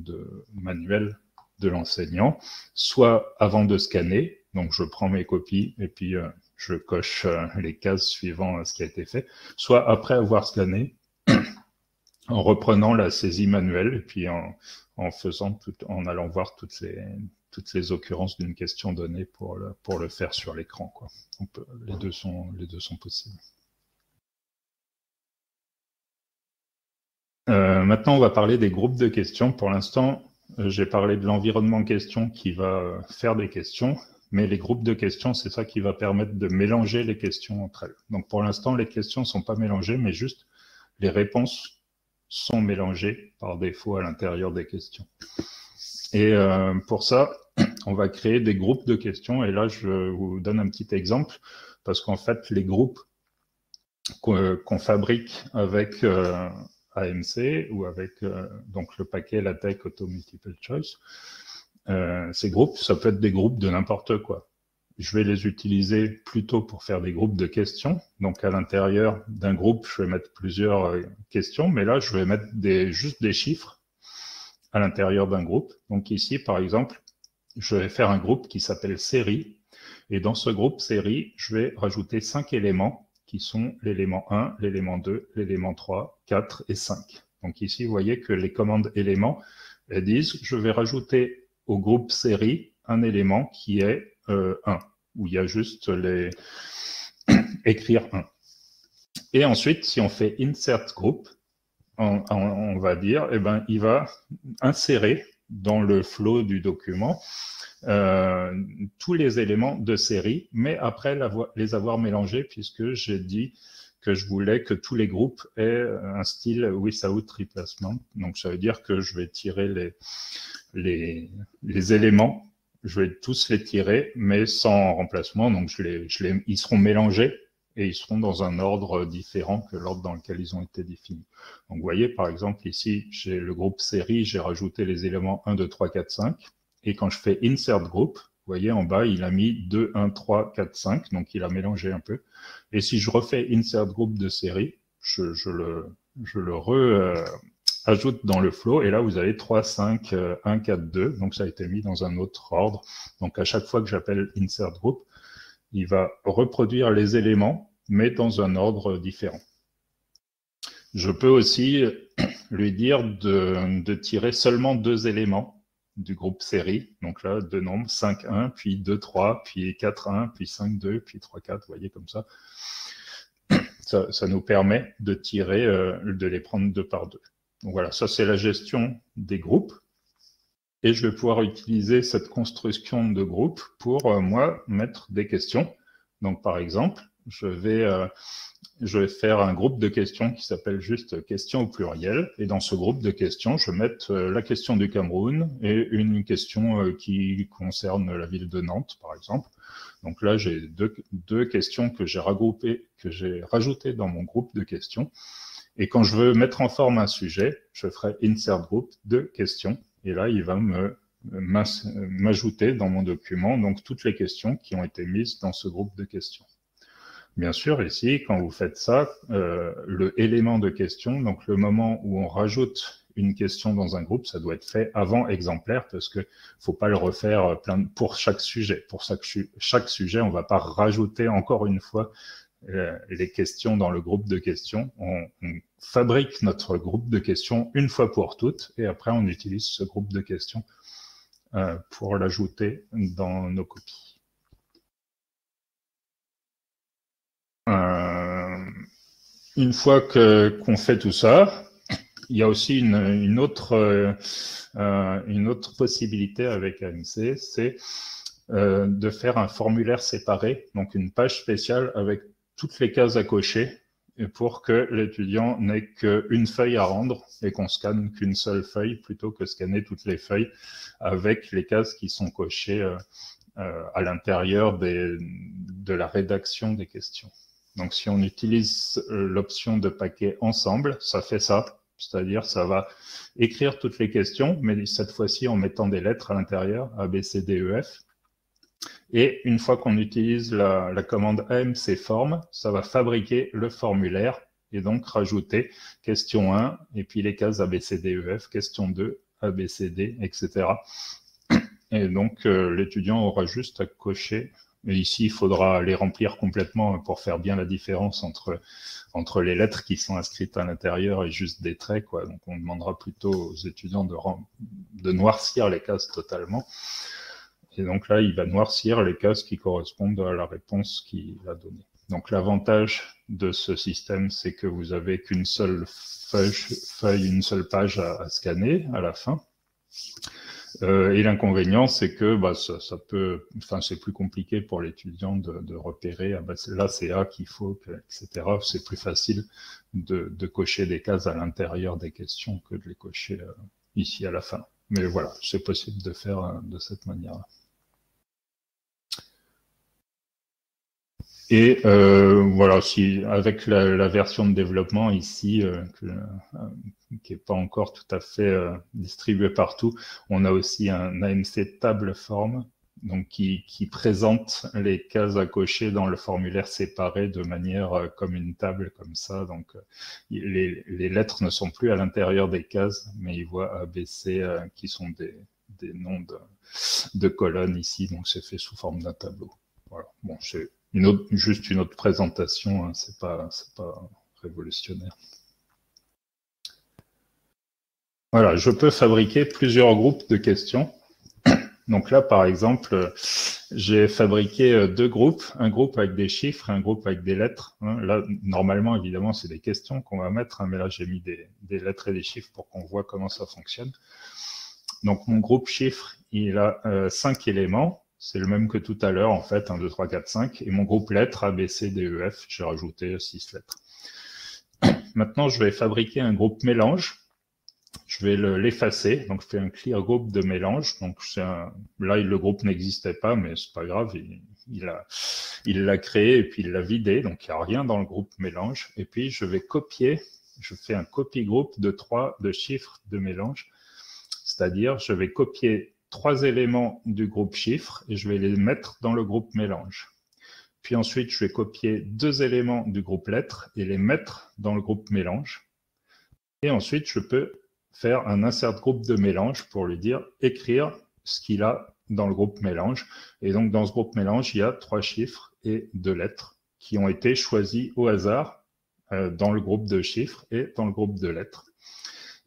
Speaker 2: manuelle de l'enseignant, soit avant de scanner, donc je prends mes copies et puis je coche les cases suivant ce qui a été fait, soit après avoir scanné, en reprenant la saisie manuelle et puis en allant voir toutes les occurrences d'une question donnée pour le faire sur l'écran, quoi. Les deux sont possibles. Maintenant, on va parler des groupes de questions. Pour l'instant, j'ai parlé de l'environnement question qui va faire des questions. Mais les groupes de questions, c'est ça qui va permettre de mélanger les questions entre elles. Donc pour l'instant, les questions ne sont pas mélangées, mais juste les réponses sont mélangées par défaut à l'intérieur des questions. Et pour ça, on va créer des groupes de questions. Et là, je vous donne un petit exemple, parce qu'en fait, les groupes qu'on fabrique avec AMC ou avec donc le paquet LaTeX Auto Multiple Choice, ces groupes, ça peut être des groupes de n'importe quoi. Je vais les utiliser plutôt pour faire des groupes de questions. Donc, à l'intérieur d'un groupe, je vais mettre plusieurs questions, mais là, je vais mettre juste des chiffres à l'intérieur d'un groupe. Donc ici, par exemple, je vais faire un groupe qui s'appelle série. Et dans ce groupe série, je vais rajouter 5 éléments qui sont l'élément 1, l'élément 2, l'élément 3, 4 et 5. Donc ici, vous voyez que les commandes éléments, elles disent, je vais rajouter au groupe série un élément qui est 1, où il y a juste écrire 1. Et ensuite, si on fait insert group, on va dire, eh ben, il va insérer dans le flow du document tous les éléments de série, mais après les avoir mélangés, puisque j'ai dit que je voulais que tous les groupes aient un style without replacement. Donc, ça veut dire que je vais tirer les éléments, je vais tous les tirer, mais sans remplacement. Donc, ils seront mélangés et ils seront dans un ordre différent que l'ordre dans lequel ils ont été définis. Donc, vous voyez, par exemple, ici, j'ai le groupe série, j'ai rajouté les éléments 1, 2, 3, 4, 5. Et quand je fais insert group, vous voyez, en bas, il a mis 2, 1, 3, 4, 5. Donc, il a mélangé un peu. Et si je refais insert group de série, je le ajoute dans le flow. Et là, vous avez 3, 5, 1, 4, 2. Donc, ça a été mis dans un autre ordre. Donc, à chaque fois que j'appelle insert group, il va reproduire les éléments, mais dans un ordre différent. Je peux aussi lui dire de tirer seulement 2 éléments du groupe série. Donc là, 2 nombres, 5, 1, puis 2, 3, puis 4, 1, puis 5, 2, puis 3, 4, vous voyez comme ça. Ça nous permet de tirer, de les prendre 2 par 2. Donc voilà, ça c'est la gestion des groupes. Et je vais pouvoir utiliser cette construction de groupe pour, moi, mettre des questions. Donc, par exemple, je vais faire un groupe de questions qui s'appelle juste questions au pluriel. Et dans ce groupe de questions, je vais mettre la question du Cameroun et une question qui concerne la ville de Nantes, par exemple. Donc là, j'ai deux questions que j'ai regroupées, que j'ai rajoutées dans mon groupe de questions. Et quand je veux mettre en forme un sujet, je ferai insert group de questions. Et là, il va m'ajouter dans mon document donc toutes les questions qui ont été mises dans ce groupe de questions. Bien sûr, ici, quand vous faites ça, le élément de question, donc le moment où on rajoute une question dans un groupe, ça doit être fait avant exemplaire parce que faut pas le refaire pour chaque sujet. Pour chaque sujet, on va pas rajouter encore une fois les questions dans le groupe de questions. On fabrique notre groupe de questions une fois pour toutes et après on utilise ce groupe de questions pour l'ajouter dans nos copies. Une fois qu'on fait tout ça, il y a aussi une autre possibilité avec AMC, c'est de faire un formulaire séparé, donc une page spéciale avec toutes les cases à cocher pour que l'étudiant n'ait qu'une feuille à rendre et qu'on scanne qu'une seule feuille plutôt que scanner toutes les feuilles avec les cases qui sont cochées à l'intérieur de la rédaction des questions. Donc, si on utilise l'option de paquet ensemble, ça fait ça. C'est-à-dire, ça va écrire toutes les questions, mais cette fois-ci en mettant des lettres à l'intérieur, A, B, C, D, E, F. Et une fois qu'on utilise la commande AMC form, ça va fabriquer le formulaire et donc rajouter question 1 et puis les cases A, B, C, D, E, F, question 2, A, B, C, D, etc. Et donc, l'étudiant aura juste à cocher. Et ici, il faudra les remplir complètement pour faire bien la différence entre les lettres qui sont inscrites à l'intérieur et juste des traits, quoi. Donc, on demandera plutôt aux étudiants de noircir les cases totalement. Et donc là, il va noircir les cases qui correspondent à la réponse qu'il a donnée. Donc, l'avantage de ce système, c'est que vous avez qu'une seule feuille, une seule page à scanner à la fin. Et l'inconvénient, c'est que ça peut, c'est plus compliqué pour l'étudiant de repérer. Là, c'est A qu'il faut, etc. C'est plus facile de cocher des cases à l'intérieur des questions que de les cocher ici à la fin. Mais voilà, c'est possible de faire de cette manière-là. Et voilà, avec la version de développement ici, qui n'est pas encore tout à fait distribuée partout, on a aussi un AMC table form, donc qui présente les cases à cocher dans le formulaire séparé de manière comme une table comme ça. Donc les lettres ne sont plus à l'intérieur des cases, mais ils voient A, B, C qui sont des noms de colonnes ici, donc c'est fait sous forme d'un tableau. Voilà, bon, c'est juste une autre présentation, hein, c'est pas révolutionnaire. Voilà, je peux fabriquer plusieurs groupes de questions. Donc là, par exemple, j'ai fabriqué 2 groupes, un groupe avec des chiffres et un groupe avec des lettres. Là, normalement, évidemment, c'est des questions qu'on va mettre, hein, mais là, j'ai mis des lettres et des chiffres pour qu'on voit comment ça fonctionne. Donc, mon groupe chiffres, il a 5 éléments. C'est le même que tout à l'heure, en fait, 1, 2, 3, 4, 5. Et mon groupe lettres, A, B, C, D, E, F, j'ai rajouté 6 lettres. Maintenant, je vais fabriquer un groupe mélange. Je vais l'effacer. Donc, je fais un clear group de mélange. Donc, là, le groupe n'existait pas, mais c'est pas grave. Il l'a créé et puis il l'a vidé. Donc, il n'y a rien dans le groupe mélange. Et puis, je vais copier. Je fais un copy group de 3 chiffres de mélange. C'est-à-dire, je vais copier 3 éléments du groupe chiffres et je vais les mettre dans le groupe mélange. Puis ensuite, je vais copier 2 éléments du groupe lettres et les mettre dans le groupe mélange. Et ensuite, je peux faire un insert groupe de mélange pour lui dire écrire ce qu'il a dans le groupe mélange. Et donc, dans ce groupe mélange, il y a 3 chiffres et 2 lettres qui ont été choisis au hasard dans le groupe de chiffres et dans le groupe de lettres.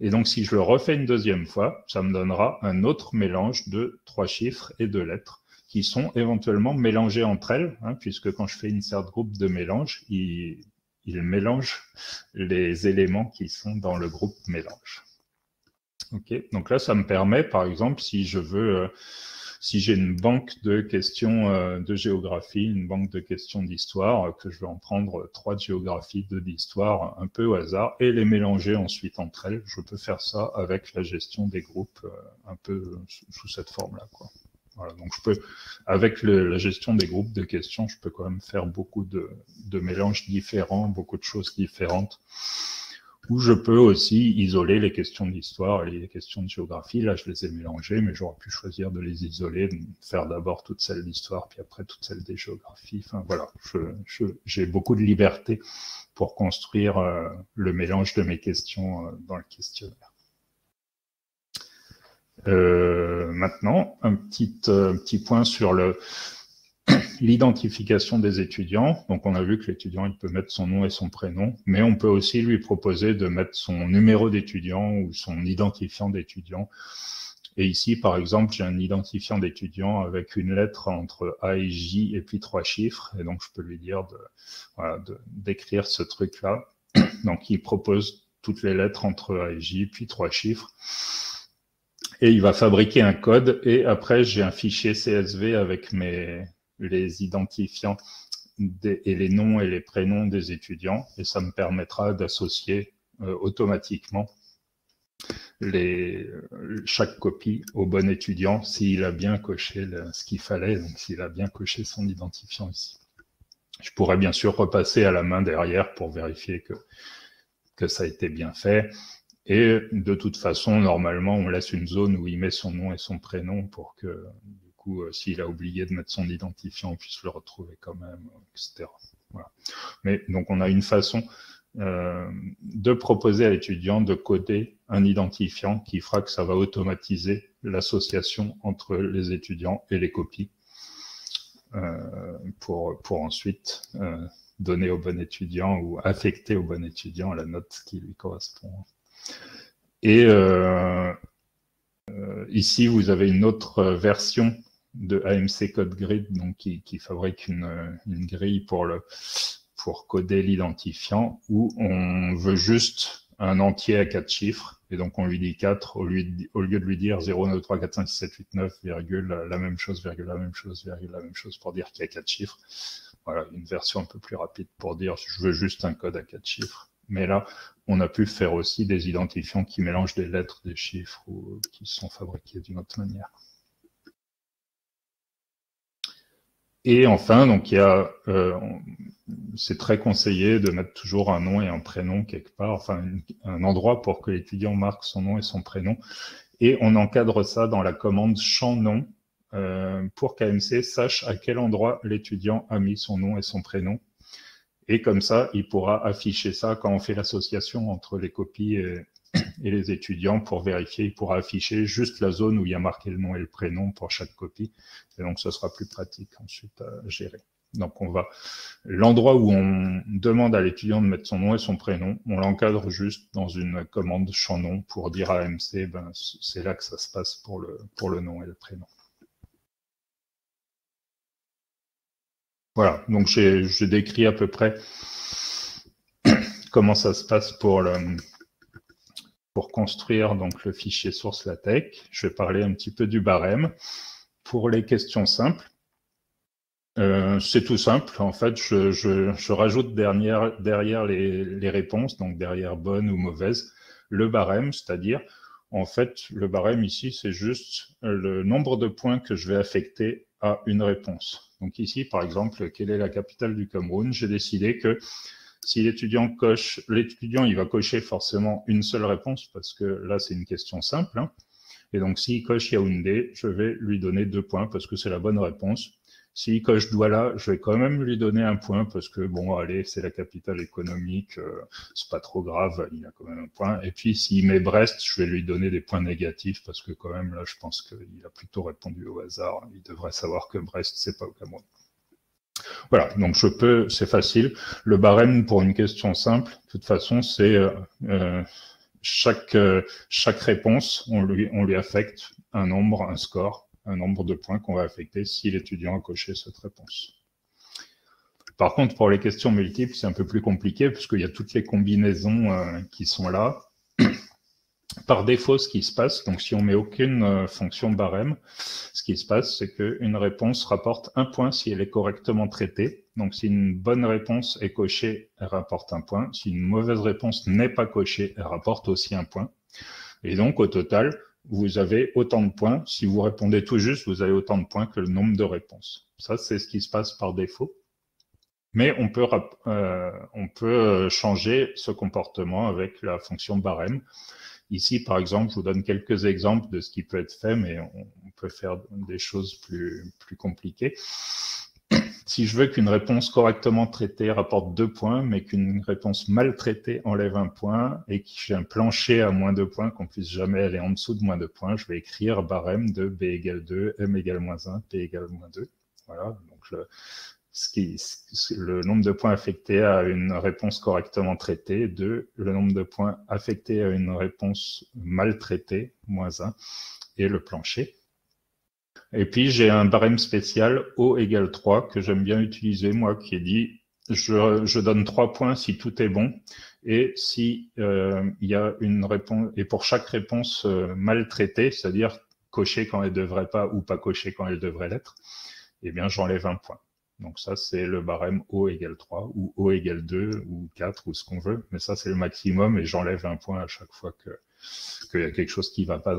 Speaker 2: Et donc, si je le refais une deuxième fois, ça me donnera un autre mélange de 3 chiffres et 2 lettres qui sont éventuellement mélangées entre elles, puisque quand je fais insert groupe de mélange, il mélange les éléments qui sont dans le groupe mélange. Ok, donc là, ça me permet, par exemple, si je veux, si j'ai une banque de questions de géographie, une banque de questions d'histoire, que je vais en prendre 3 de géographie, 2 d'histoire, un peu au hasard, et les mélanger ensuite entre elles, je peux faire ça avec la gestion des groupes un peu sous cette forme-là, quoi. Voilà, donc je peux, avec la gestion des groupes de questions, je peux quand même faire beaucoup de mélanges différents, beaucoup de choses différentes. Ou je peux aussi isoler les questions d'histoire et les questions de géographie. Là, je les ai mélangées, mais j'aurais pu choisir de les isoler, de faire d'abord toutes celles d'histoire, puis après toutes celles des géographies. Enfin voilà, j'ai beaucoup de liberté pour construire le mélange de mes questions dans le questionnaire. Maintenant, un petit point sur l'identification des étudiants. Donc, on a vu que l'étudiant, il peut mettre son nom et son prénom, mais on peut aussi lui proposer de mettre son numéro d'étudiant ou son identifiant d'étudiant. Et ici, par exemple, j'ai un identifiant d'étudiant avec une lettre entre A et J et puis 3 chiffres. Et donc, je peux lui dire d'écrire ce truc-là. Donc, il propose toutes les lettres entre A et J, puis 3 chiffres. Et il va fabriquer un code. Et après, j'ai un fichier CSV avec les identifiants et les noms et les prénoms des étudiants. Et ça me permettra d'associer automatiquement chaque copie au bon étudiant s'il a bien coché ce qu'il fallait, donc s'il a bien coché son identifiant ici. Je pourrais bien sûr repasser à la main derrière pour vérifier que ça a été bien fait. Et de toute façon, normalement, on laisse une zone où il met son nom et son prénom pour que, du coup, s'il a oublié de mettre son identifiant, on puisse le retrouver quand même, etc. Voilà. Mais donc, on a une façon de proposer à l'étudiant de coder un identifiant qui fera que ça va automatiser l'association entre les étudiants et les copies pour ensuite donner au bon étudiant ou affecter au bon étudiant la note qui lui correspond. Et ici, vous avez une autre version de AMC Code Grid donc qui fabrique une grille pour coder l'identifiant où on veut juste un entier à 4 chiffres. Et donc, on lui dit 4 au lieu de lui dire 0, 9, 3, 4, 5, 6, 7, 8, 9, virgule, la même chose, virgule, la même chose, virgule, la même chose pour dire qu'il y a 4 chiffres. Voilà, une version un peu plus rapide pour dire je veux juste un code à 4 chiffres. Mais là, on a pu faire aussi des identifiants qui mélangent des lettres, des chiffres ou qui sont fabriqués d'une autre manière. Et enfin, donc il y a, c'est très conseillé de mettre toujours un nom et un prénom quelque part, enfin un endroit pour que l'étudiant marque son nom et son prénom. Et on encadre ça dans la commande champ nom pour qu'AMC sache à quel endroit l'étudiant a mis son nom et son prénom. Et comme ça, il pourra afficher ça quand on fait l'association entre les copies et les étudiants pour vérifier. Il pourra afficher juste la zone où il y a marqué le nom et le prénom pour chaque copie. Et donc, ce sera plus pratique ensuite à gérer. Donc, l'endroit où on demande à l'étudiant de mettre son nom et son prénom, on l'encadre juste dans une commande champ nom pour dire à AMC, ben, c'est là que ça se passe pour le nom et le prénom. Voilà, donc j'ai décrit à peu près comment ça se passe pour construire donc le fichier source LaTeX. Je vais parler un petit peu du barème. Pour les questions simples, C'est tout simple. En fait, je rajoute derrière les réponses, donc derrière bonne ou mauvaise, le barème, c'est-à-dire, en fait, le barème ici, c'est juste le nombre de points que je vais affecter à une réponse. Donc ici, par exemple, quelle est la capitale du Cameroun? J'ai décidé que si l'étudiant coche, l'étudiant, il va cocher forcément une seule réponse, parce que là, c'est une question simple, hein. Et donc, s'il coche Yaoundé, je vais lui donner 2 points parce que c'est la bonne réponse. S'il coche Douala, je vais quand même lui donner 1 point parce que, bon, allez, c'est la capitale économique, c'est pas trop grave, il a quand même 1 point. Et puis, s'il met Brest, je vais lui donner des points négatifs parce que, quand même, là, je pense qu'il a plutôt répondu au hasard. Il devrait savoir que Brest, c'est pas au Cameroun. Voilà, donc c'est facile. Le barème pour une question simple, de toute façon, c'est chaque réponse, on lui affecte un nombre, un score, un nombre de points qu'on va affecter si l'étudiant a coché cette réponse. Par contre, pour les questions multiples, c'est un peu plus compliqué puisqu'il y a toutes les combinaisons qui sont là. Par défaut, ce qui se passe, donc si on met aucune fonction barème, ce qui se passe, c'est qu'une réponse rapporte 1 point si elle est correctement traitée. Donc si une bonne réponse est cochée, elle rapporte 1 point. Si une mauvaise réponse n'est pas cochée, elle rapporte aussi 1 point. Et donc au total, vous avez autant de points. Si vous répondez tout juste, vous avez autant de points que le nombre de réponses. Ça, c'est ce qui se passe par défaut. Mais on peut changer ce comportement avec la fonction barème. Ici, par exemple, je vous donne quelques exemples de ce qui peut être fait, mais on peut faire des choses plus compliquées. Si je veux qu'une réponse correctement traitée rapporte 2 points, mais qu'une réponse mal traitée enlève 1 point, et que j'ai un plancher à moins 2 points, qu'on puisse jamais aller en dessous de moins 2 points, je vais écrire barème de B égale 2, M égale moins 1, P égale moins 2. Voilà, donc le nombre de points affectés à une réponse correctement traitée, 2, le nombre de points affectés à une réponse mal traitée, moins 1, et le plancher. Et puis, j'ai un barème spécial O égale 3 que j'aime bien utiliser, moi, qui est dit, je donne 3 points si tout est bon, et si il y a une réponse, et pour chaque réponse mal traitée, c'est-à-dire cochée quand elle devrait pas ou pas cochée quand elle devrait l'être, eh bien, j'enlève 1 point. Donc ça, c'est le barème O égale 3 ou O égale 2 ou 4 ou ce qu'on veut. Mais ça, c'est le maximum et j'enlève 1 point à chaque fois qu'il y a quelque chose qui ne va pas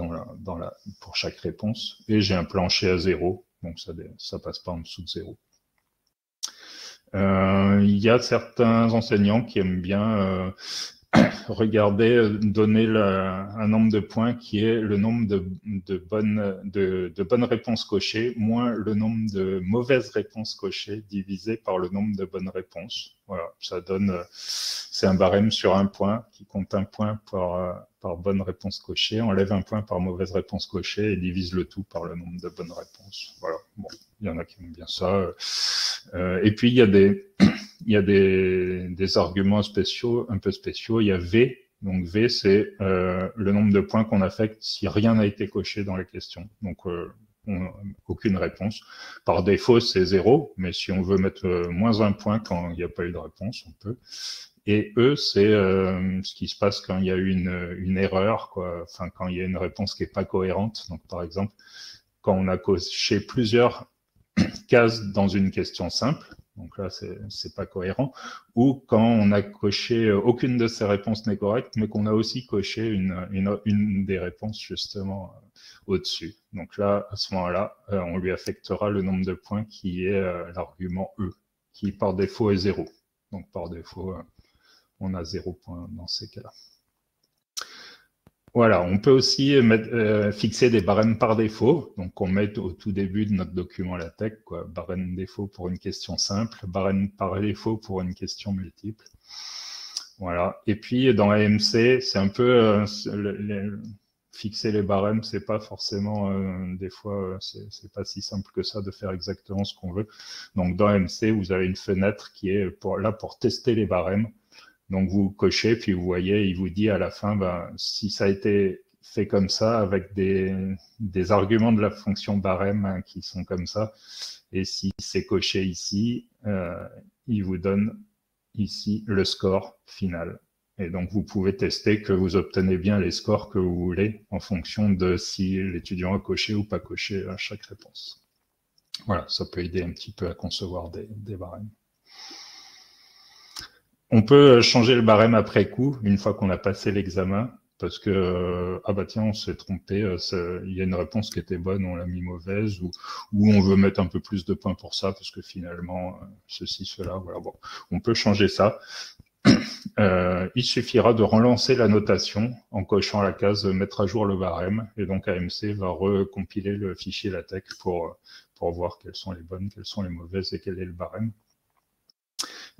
Speaker 2: pour chaque réponse. Et j'ai un plancher à 0, donc ça passe pas en dessous de 0. Il y a certains enseignants qui aiment bien regarder, donner un nombre de points qui est le nombre de bonnes réponses cochées moins le nombre de mauvaises réponses cochées divisé par le nombre de bonnes réponses. Voilà, ça donne, c'est un barème sur 1 point qui compte 1 point par bonne réponse cochée, enlève 1 point par mauvaise réponse cochée et divise le tout par le nombre de bonnes réponses. Voilà, bon, il y en a qui aiment bien ça. Et puis il y a des arguments spéciaux, un peu spéciaux. Il y a V. Donc V, c'est le nombre de points qu'on affecte si rien n'a été coché dans la question. Donc aucune réponse. Par défaut, c'est 0, mais si on veut mettre moins 1 point quand il n'y a pas eu de réponse, on peut. Et E, c'est ce qui se passe quand il y a eu une erreur, quoi. Enfin, quand il y a une réponse qui n'est pas cohérente. Donc par exemple, quand on a coché plusieurs cases dans une question simple, donc là, c'est pas cohérent, ou quand on a coché aucune de ces réponses n'est correcte, mais qu'on a aussi coché une des réponses justement au-dessus. Donc là, à ce moment-là, on lui affectera le nombre de points qui est l'argument E, qui par défaut est 0. Donc par défaut, on a 0 point dans ces cas-là. Voilà, on peut aussi fixer des barèmes par défaut. Donc, on met au tout début de notre document LaTeX, quoi, barème défaut pour une question simple, barème par défaut pour une question multiple. Voilà. Et puis, dans AMC, c'est un peu fixer les barèmes, c'est pas forcément des fois, c'est pas si simple que ça de faire exactement ce qu'on veut. Donc, dans AMC, vous avez une fenêtre qui est là pour tester les barèmes. Donc, vous cochez, puis vous voyez, il vous dit à la fin, si ça a été fait comme ça, avec des arguments de la fonction barème qui sont comme ça, et si c'est coché ici, il vous donne ici le score final. Et donc, vous pouvez tester que vous obtenez bien les scores que vous voulez en fonction de si l'étudiant a coché ou pas coché à chaque réponse. Voilà, ça peut aider un petit peu à concevoir des barèmes. On peut changer le barème après coup, une fois qu'on a passé l'examen, parce que, ah bah tiens, on s'est trompé, il y a une réponse qui était bonne, on l'a mis mauvaise, ou on veut mettre un peu plus de points pour ça, parce que finalement, ceci, cela, voilà, bon, on peut changer ça. Il suffira de relancer la notation en cochant la case mettre à jour le barème, et donc AMC va recompiler le fichier LaTeX pour voir quelles sont les bonnes, quelles sont les mauvaises et quel est le barème.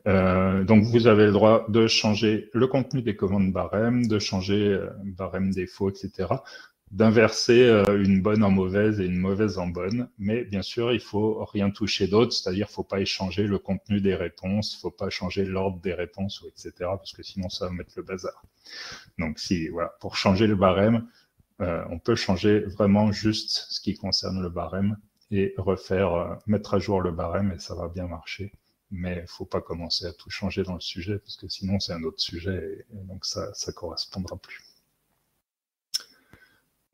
Speaker 2: Donc vous avez le droit de changer le contenu des commandes barème, de changer barème défaut, etc., d'inverser une bonne en mauvaise et une mauvaise en bonne, mais bien sûr, il faut rien toucher d'autre, c'est-à-dire il ne faut pas échanger le contenu des réponses, il ne faut pas changer l'ordre des réponses, etc., parce que sinon ça va mettre le bazar. Donc voilà, pour changer le barème, on peut changer vraiment juste ce qui concerne le barème et mettre à jour le barème et ça va bien marcher. Mais il ne faut pas commencer à tout changer dans le sujet, parce que sinon c'est un autre sujet et donc ça ne correspondra plus.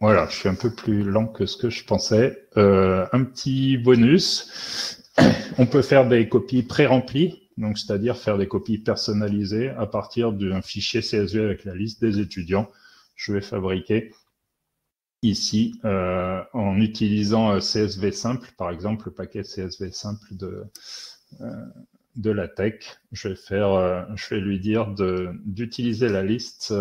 Speaker 2: Voilà, je suis un peu plus lent que ce que je pensais. Un petit bonus, on peut faire des copies pré-remplies, donc c'est-à-dire faire des copies personnalisées à partir d'un fichier CSV avec la liste des étudiants. Je vais fabriquer ici en utilisant CSV simple, par exemple le paquet CSV simple de LaTeX, je vais lui dire d'utiliser la liste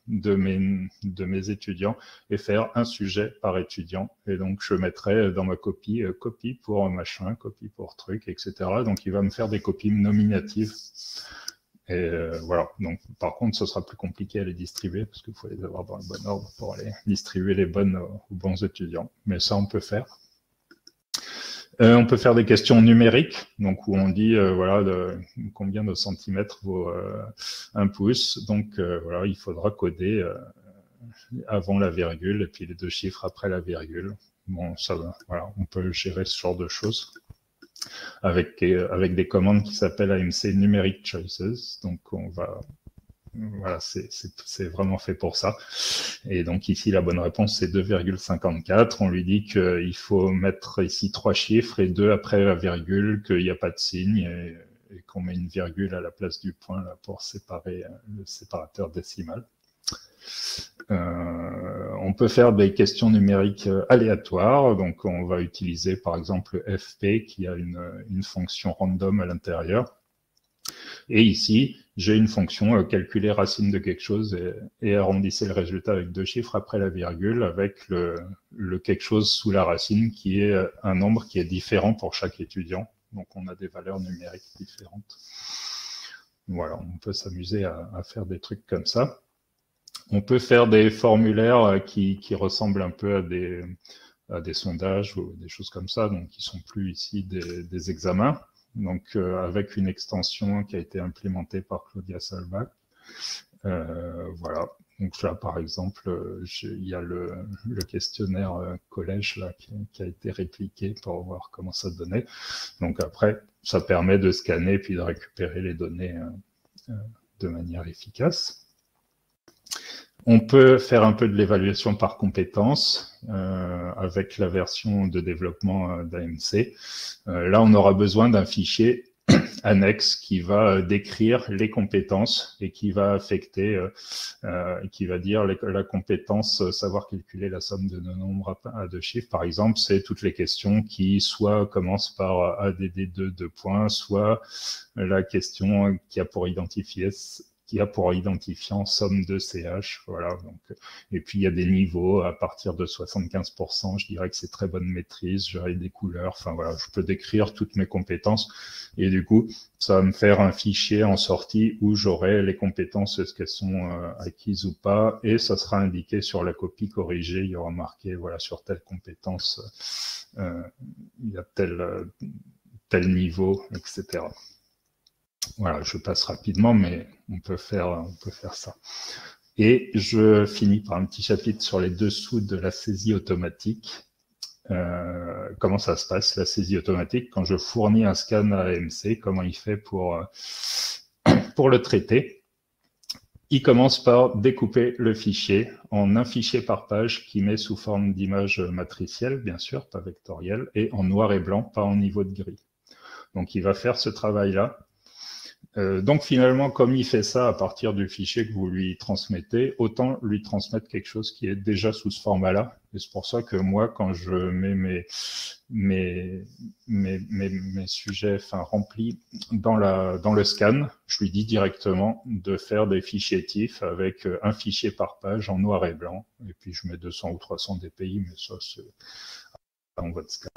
Speaker 2: de mes étudiants et faire un sujet par étudiant. Et donc, je mettrai dans ma copie, copie pour machin, copie pour truc, etc. Donc, il va me faire des copies nominatives. Et voilà. Donc, par contre, ce sera plus compliqué à les distribuer parce qu'il faut les avoir dans le bon ordre pour aller distribuer les bonnes aux bons étudiants. Mais ça, on peut faire. On peut faire des questions numériques, donc où on dit voilà combien de centimètres vaut 1 pouce. Donc voilà, il faudra coder avant la virgule et puis les 2 chiffres après la virgule. Bon, ça va. Voilà, on peut gérer ce genre de choses avec des commandes qui s'appellent AMC Numeric Choices. Donc voilà, c'est vraiment fait pour ça. Et donc ici, la bonne réponse, c'est 2,54. On lui dit qu'il faut mettre ici 3 chiffres et 2 après la virgule, qu'il n'y a pas de signe et qu'on met une virgule à la place du point là, pour séparer le séparateur décimal. On peut faire des questions numériques aléatoires. Donc on va utiliser par exemple FP qui a une fonction random à l'intérieur. Et ici, j'ai une fonction calculer racine de quelque chose et arrondissez le résultat avec 2 chiffres après la virgule avec le quelque chose sous la racine qui est un nombre qui est différent pour chaque étudiant. Donc, on a des valeurs numériques différentes. Voilà, on peut s'amuser à faire des trucs comme ça. On peut faire des formulaires qui ressemblent un peu à des sondages ou des choses comme ça, donc qui sont plus ici des examens. Donc, avec une extension qui a été implémentée par Claudia Salbach. Voilà. Donc là, par exemple, il y a le questionnaire collège là, qui a été répliqué pour voir comment ça donnait. Donc après, ça permet de scanner puis de récupérer les données de manière efficace. On peut faire un peu de l'évaluation par compétences avec la version de développement d'AMC. Là, on aura besoin d'un fichier annexe qui va décrire les compétences et qui va affecter, qui va dire la compétence savoir calculer la somme de nos nombres à 2 chiffres. Par exemple, c'est toutes les questions qui soit commencent par ADD2 2 points, soit la question qui a pour identifiant somme de CH, voilà. Donc, et puis il y a des niveaux à partir de 75%. Je dirais que c'est très bonne maîtrise. J'aurai des couleurs. Enfin voilà, je peux décrire toutes mes compétences et du coup, ça va me faire un fichier en sortie où j'aurai les compétences, est-ce qu'elles sont acquises ou pas, et ça sera indiqué sur la copie corrigée. Il y aura marqué voilà sur telle compétence, il y a tel niveau, etc. Voilà, je passe rapidement, mais on peut faire ça. Et je finis par un petit chapitre sur les dessous de la saisie automatique. Comment ça se passe, la saisie automatique, quand je fournis un scan à AMC, comment il fait pour le traiter. il commence par découper le fichier en un fichier par page qui met sous forme d'image matricielle, bien sûr, pas vectorielle, et en noir et blanc, pas en niveau de gris. Donc, il va faire ce travail-là. Donc, finalement, comme il fait ça à partir du fichier que vous lui transmettez, autant lui transmettre quelque chose qui est déjà sous ce format-là. Et c'est pour ça que moi, quand je mets mes sujets remplis dans le scan, je lui dis directement de faire des fichiers TIFF avec un fichier par page en noir et blanc. Et puis, je mets 200 ou 300 dpi, mais ça, c'est en votre scan.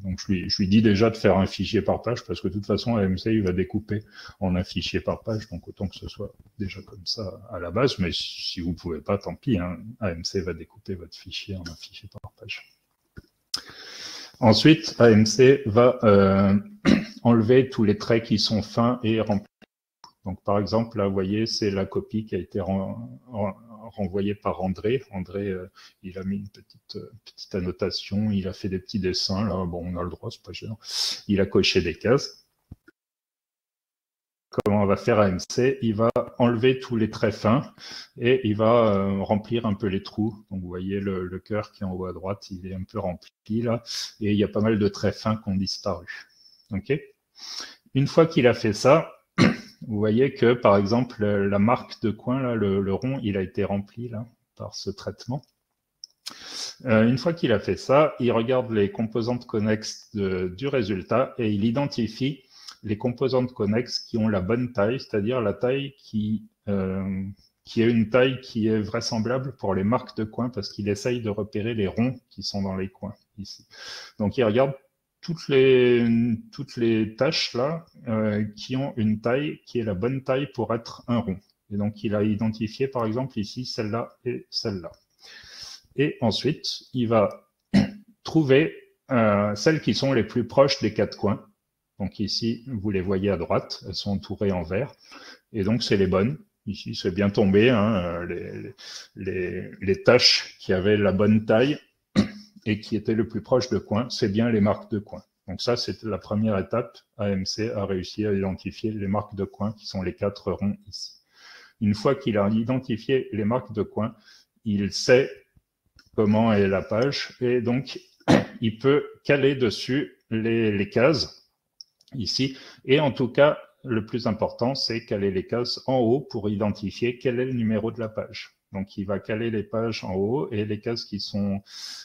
Speaker 2: Donc, je lui dis déjà de faire un fichier par page parce que de toute façon, AMC, il va découper en un fichier par page. Donc, autant que ce soit déjà comme ça à la base. Mais si vous ne pouvez pas, tant pis. Hein, AMC va découper votre fichier en un fichier par page. Ensuite, AMC va enlever tous les traits qui sont fins et remplis. Donc, par exemple, là, vous voyez, c'est la copie qui a été renvoyé par André. André, il a mis une petite annotation, il a fait des petits dessins, là, bon, on a le droit, c'est pas gênant. Il a coché des cases. Comment on va faire AMC? Il va enlever tous les traits fins et il va remplir un peu les trous. Donc, vous voyez le cœur qui est en haut à droite, il est un peu rempli, là, et il y a pas mal de traits fins qui ont disparu. OK? Une fois qu'il a fait ça, vous voyez que, par exemple, la marque de coin, là, le rond, il a été rempli là, par ce traitement. Une fois qu'il a fait ça, il regarde les composantes connexes du résultat et il identifie les composantes connexes qui ont la bonne taille, c'est-à-dire la taille qui est une taille qui est vraisemblable pour les marques de coin parce qu'il essaye de repérer les ronds qui sont dans les coins ici. Donc, il regarde toutes les tâches là qui ont une taille qui est la bonne taille pour être un rond. Et donc, il a identifié, par exemple, ici, celle-là et celle-là. Et ensuite, il va trouver celles qui sont les plus proches des quatre coins. Donc ici, vous les voyez à droite, elles sont entourées en vert. Et donc, c'est les bonnes. Ici, c'est bien tombé, hein, les tâches qui avaient la bonne taille et qui étaient le plus proche de coin, c'est bien les marques de coin. Donc ça, c'est la première étape. AMC a réussi à identifier les marques de coin qui sont les quatre ronds ici. Une fois qu'il a identifié les marques de coin, il sait comment est la page et donc il peut caler dessus les cases ici. Et en tout cas, le plus important, c'est caler les cases en haut pour identifier quel est le numéro de la page. Donc, il va caler les pages en haut et les cases qui sont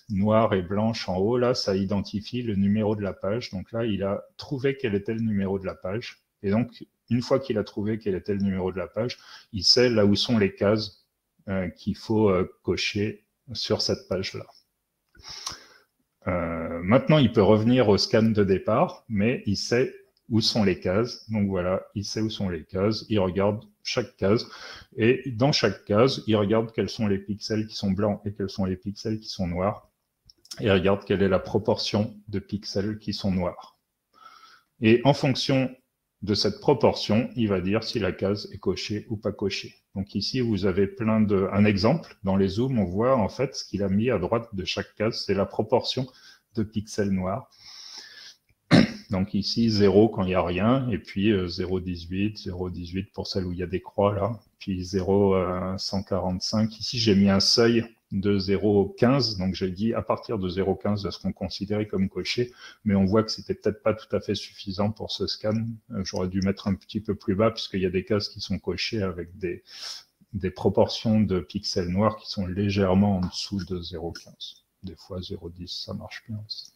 Speaker 2: noires et blanches en haut, là, ça identifie le numéro de la page. Donc là, il a trouvé quel était le numéro de la page. Et donc, une fois qu'il a trouvé quel était le numéro de la page, il sait là où sont les cases qu'il faut cocher sur cette page-là. Maintenant, il peut revenir au scan de départ, mais il sait où sont les cases. Donc voilà, il sait où sont les cases, il regarde chaque case, et dans chaque case, il regarde quels sont les pixels qui sont blancs et quels sont les pixels qui sont noirs, et il regarde quelle est la proportion de pixels qui sont noirs. Et en fonction de cette proportion, il va dire si la case est cochée ou pas cochée. Donc ici, vous avez un exemple. Dans les zooms, on voit en fait ce qu'il a mis à droite de chaque case, c'est la proportion de pixels noirs. Donc ici, 0 quand il n'y a rien, et puis 0,18, 0,18 pour celle où il y a des croix là, puis 0,145. Ici, j'ai mis un seuil de 0,15, donc j'ai dit à partir de 0,15, elles seront considérées comme cochées, mais on voit que c'était peut-être pas tout à fait suffisant pour ce scan. J'aurais dû mettre un petit peu plus bas, puisqu'il y a des cases qui sont cochées avec des proportions de pixels noirs qui sont légèrement en dessous de 0,15. Des fois 0,10, ça marche bien aussi.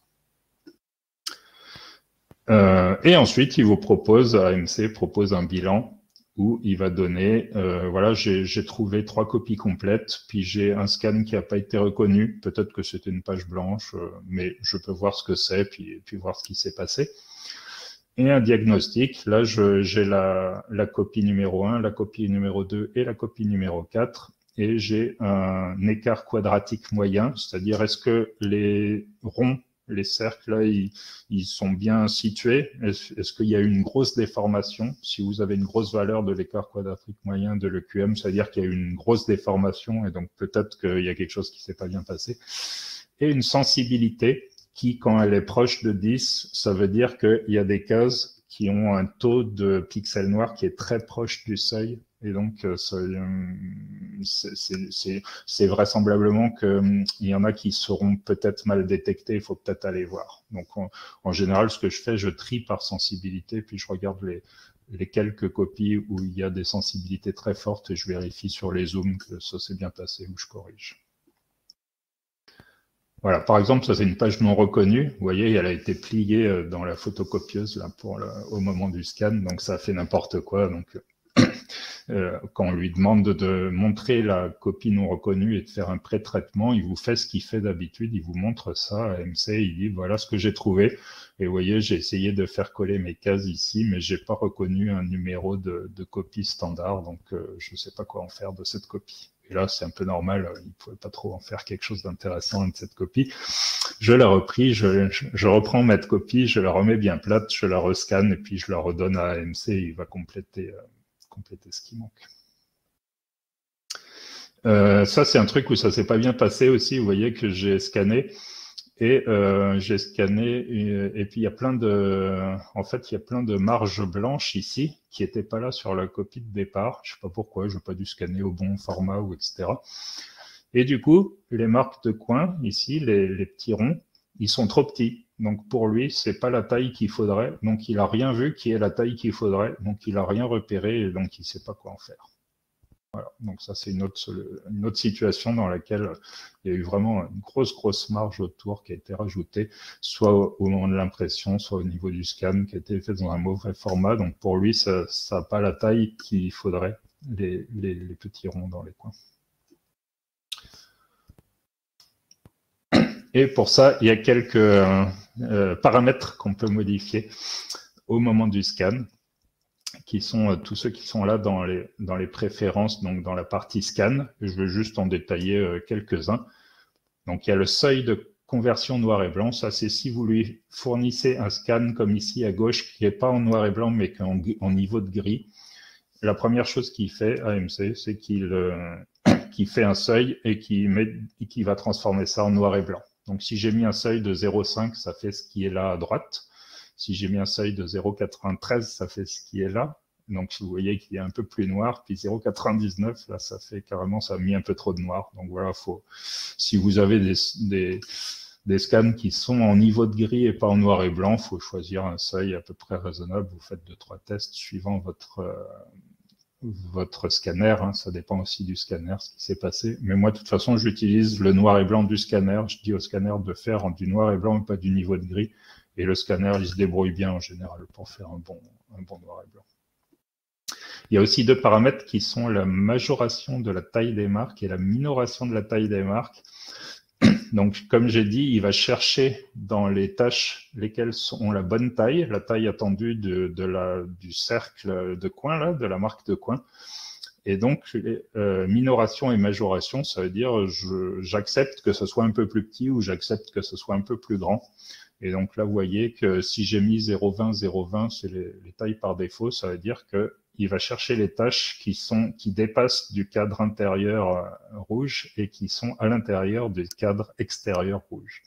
Speaker 2: Et ensuite, il vous propose, AMC propose un bilan où il va donner, voilà, j'ai trouvé 3 copies complètes, puis j'ai un scan qui n'a pas été reconnu, peut-être que c'était une page blanche, mais je peux voir ce que c'est, puis voir ce qui s'est passé. Et un diagnostic, là j'ai la copie numéro 1, la copie numéro 2 et la copie numéro 4, et j'ai un écart quadratique moyen, c'est-à-dire est-ce que les ronds, les cercles, là, ils sont bien situés. Est-ce qu'il y a une grosse déformation? Si vous avez une grosse valeur de l'écart quadratique moyen de l'EQM, c'est-à-dire qu'il y a une grosse déformation et donc peut-être qu'il y a quelque chose qui ne s'est pas bien passé. Et une sensibilité qui, quand elle est proche de 10, ça veut dire qu'il y a des cases qui ont un taux de pixels noirs qui est très proche du seuil Et donc, c'est vraisemblablement qu'il y en a qui seront peut-être mal détectés, il faut peut-être aller voir. Donc, en général, ce que je fais, je trie par sensibilité, puis je regarde les quelques copies où il y a des sensibilités très fortes et je vérifie sur les zooms que ça s'est bien passé ou je corrige. Voilà, par exemple, ça c'est une page non reconnue. Vous voyez, elle a été pliée dans la photocopieuse là, au moment du scan, donc ça a fait n'importe quoi. Donc, quand on lui demande de montrer la copie non reconnue et de faire un pré-traitement, il vous fait ce qu'il fait d'habitude, il vous montre ça à MC, il dit voilà ce que j'ai trouvé. Et vous voyez, j'ai essayé de faire coller mes cases ici, mais j'ai pas reconnu un numéro de copie standard, donc je ne sais pas quoi en faire de cette copie. Et là, c'est un peu normal, il ne pouvait pas trop en faire quelque chose d'intéressant de cette copie. Je la repris, je reprends ma copie, je la remets bien plate, je la rescanne et puis je la redonne à AMC et il va compléter ce qui manque. Ça, c'est un truc où ça s'est pas bien passé aussi. Vous voyez que j'ai scanné et puis il y a plein de marges blanches ici qui étaient pas là sur la copie de départ. Je sais pas pourquoi, je n'ai pas dû scanner au bon format ou etc. Et du coup, les marques de coin ici, les petits ronds, ils sont trop petits. Donc pour lui, c'est pas la taille qu'il faudrait. Donc il a rien vu qui est la taille qu'il faudrait. Donc il a rien repéré et donc il sait pas quoi en faire. Voilà. Donc ça c'est une autre situation dans laquelle il y a eu vraiment une grosse marge autour qui a été rajoutée, soit au moment de l'impression, soit au niveau du scan, qui a été fait dans un mauvais format. Donc pour lui, ça n'a pas la taille qu'il faudrait, les petits ronds dans les coins. Et pour ça, il y a quelques paramètres qu'on peut modifier au moment du scan, qui sont tous ceux qui sont là dans les préférences, donc dans la partie scan. Je veux juste en détailler quelques-uns. Donc, il y a le seuil de conversion noir et blanc. Ça, c'est si vous lui fournissez un scan comme ici à gauche, qui n'est pas en noir et blanc, mais qui est en niveau de gris. La première chose qu'il fait, AMC, c'est qu'il fait un seuil et qui va transformer ça en noir et blanc. Donc, si j'ai mis un seuil de 0,5, ça fait ce qui est là à droite. Si j'ai mis un seuil de 0,93, ça fait ce qui est là. Donc, vous voyez qu'il est un peu plus noir. Puis 0,99, là, ça fait carrément, ça a mis un peu trop de noir. Donc, voilà, si vous avez des scans qui sont en niveau de gris et pas en noir et blanc, il faut choisir un seuil à peu près raisonnable. Vous faites 2-3 tests suivant votre scanner, hein, ça dépend aussi du scanner, ce qui s'est passé. Mais moi, de toute façon, j'utilise le noir et blanc du scanner. Je dis au scanner de faire du noir et blanc et pas du niveau de gris. Et le scanner, il se débrouille bien en général pour faire un bon noir et blanc. Il y a aussi deux paramètres qui sont la majoration de la taille des marques et la minoration de la taille des marques. Donc, comme j'ai dit, il va chercher dans les tâches lesquelles ont la bonne taille, la taille attendue du cercle de coin, là, de la marque de coin. Et donc, minoration et majoration, ça veut dire j'accepte que ce soit un peu plus petit ou j'accepte que ce soit un peu plus grand. Et donc là, vous voyez que si j'ai mis 0,20, 0,20, c'est les tailles par défaut, ça veut dire qu'il va chercher les tâches qui dépassent du cadre intérieur rouge et qui sont à l'intérieur du cadre extérieur rouge.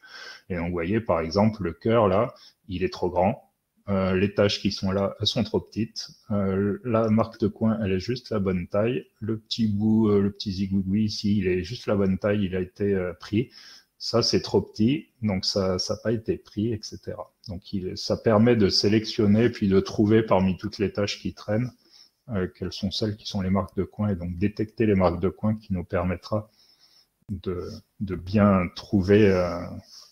Speaker 2: Et donc, vous voyez, par exemple, le cœur, là, il est trop grand. Les tâches qui sont là, elles sont trop petites. La marque de coin, elle est juste la bonne taille. Le petit bout, le petit zigouigoui ici, il est juste la bonne taille, il a été pris. Ça, c'est trop petit, donc ça n'a pas été pris, etc. Donc, ça permet de sélectionner puis de trouver parmi toutes les tâches qui traînent quelles sont celles qui sont les marques de coin et donc détecter les marques de coin qui nous permettra de bien trouver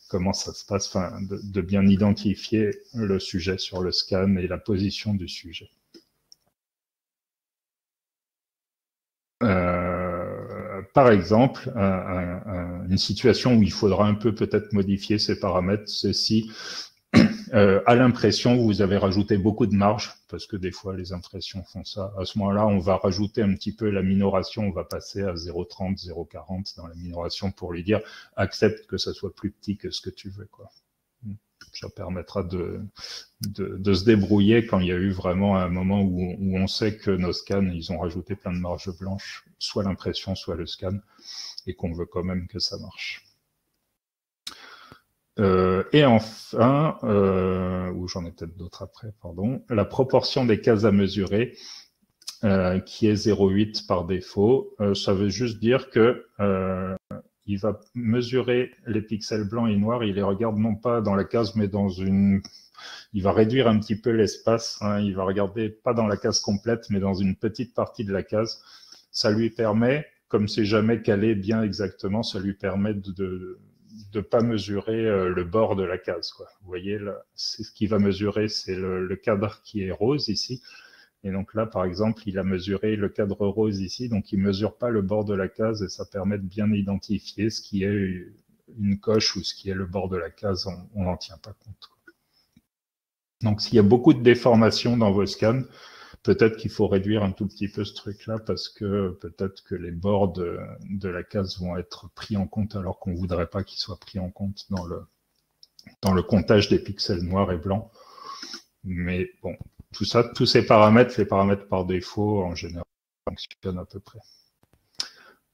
Speaker 2: comment ça se passe, enfin, de bien identifier le sujet sur le scan et la position du sujet. Par exemple, une situation où il faudra un peu peut-être modifier ces paramètres, c'est si à l'impression vous avez rajouté beaucoup de marge, parce que des fois les impressions font ça. À ce moment-là, on va rajouter un petit peu la minoration, on va passer à 0,30, 0,40 dans la minoration pour lui dire accepte que ça soit plus petit que ce que tu veux, quoi. Ça permettra de se débrouiller quand il y a eu vraiment un moment où on sait que nos scans, ils ont rajouté plein de marges blanches, soit l'impression, soit le scan, et qu'on veut quand même que ça marche. Et enfin, ou j'en ai peut-être d'autres après, pardon, la proportion des cases à mesurer. qui est 0,8 par défaut. Ça veut juste dire que il va mesurer les pixels blancs et noirs, il les regarde non pas dans la case, mais dans une... Il va réduire un petit peu l'espace, hein, il va regarder pas dans la case complète, mais dans une petite partie de la case. Ça lui permet, comme c'est jamais calé bien exactement, ça lui permet de pas mesurer le bord de la case, quoi. Vous voyez, là, c'est ce qu'il va mesurer, c'est le cadre qui est rose ici. Et donc là, par exemple, il a mesuré le cadre rose ici, donc il ne mesure pas le bord de la case et ça permet de bien identifier ce qui est une coche ou ce qui est le bord de la case, on n'en tient pas compte, quoi. Donc s'il y a beaucoup de déformations dans vos scans, peut-être qu'il faut réduire un tout petit peu ce truc-là parce que peut-être que les bords de la case vont être pris en compte alors qu'on ne voudrait pas qu'ils soient pris en compte dans le comptage des pixels noirs et blancs. Mais bon, tout ça, tous ces paramètres, les paramètres par défaut, en général, fonctionnent à peu près.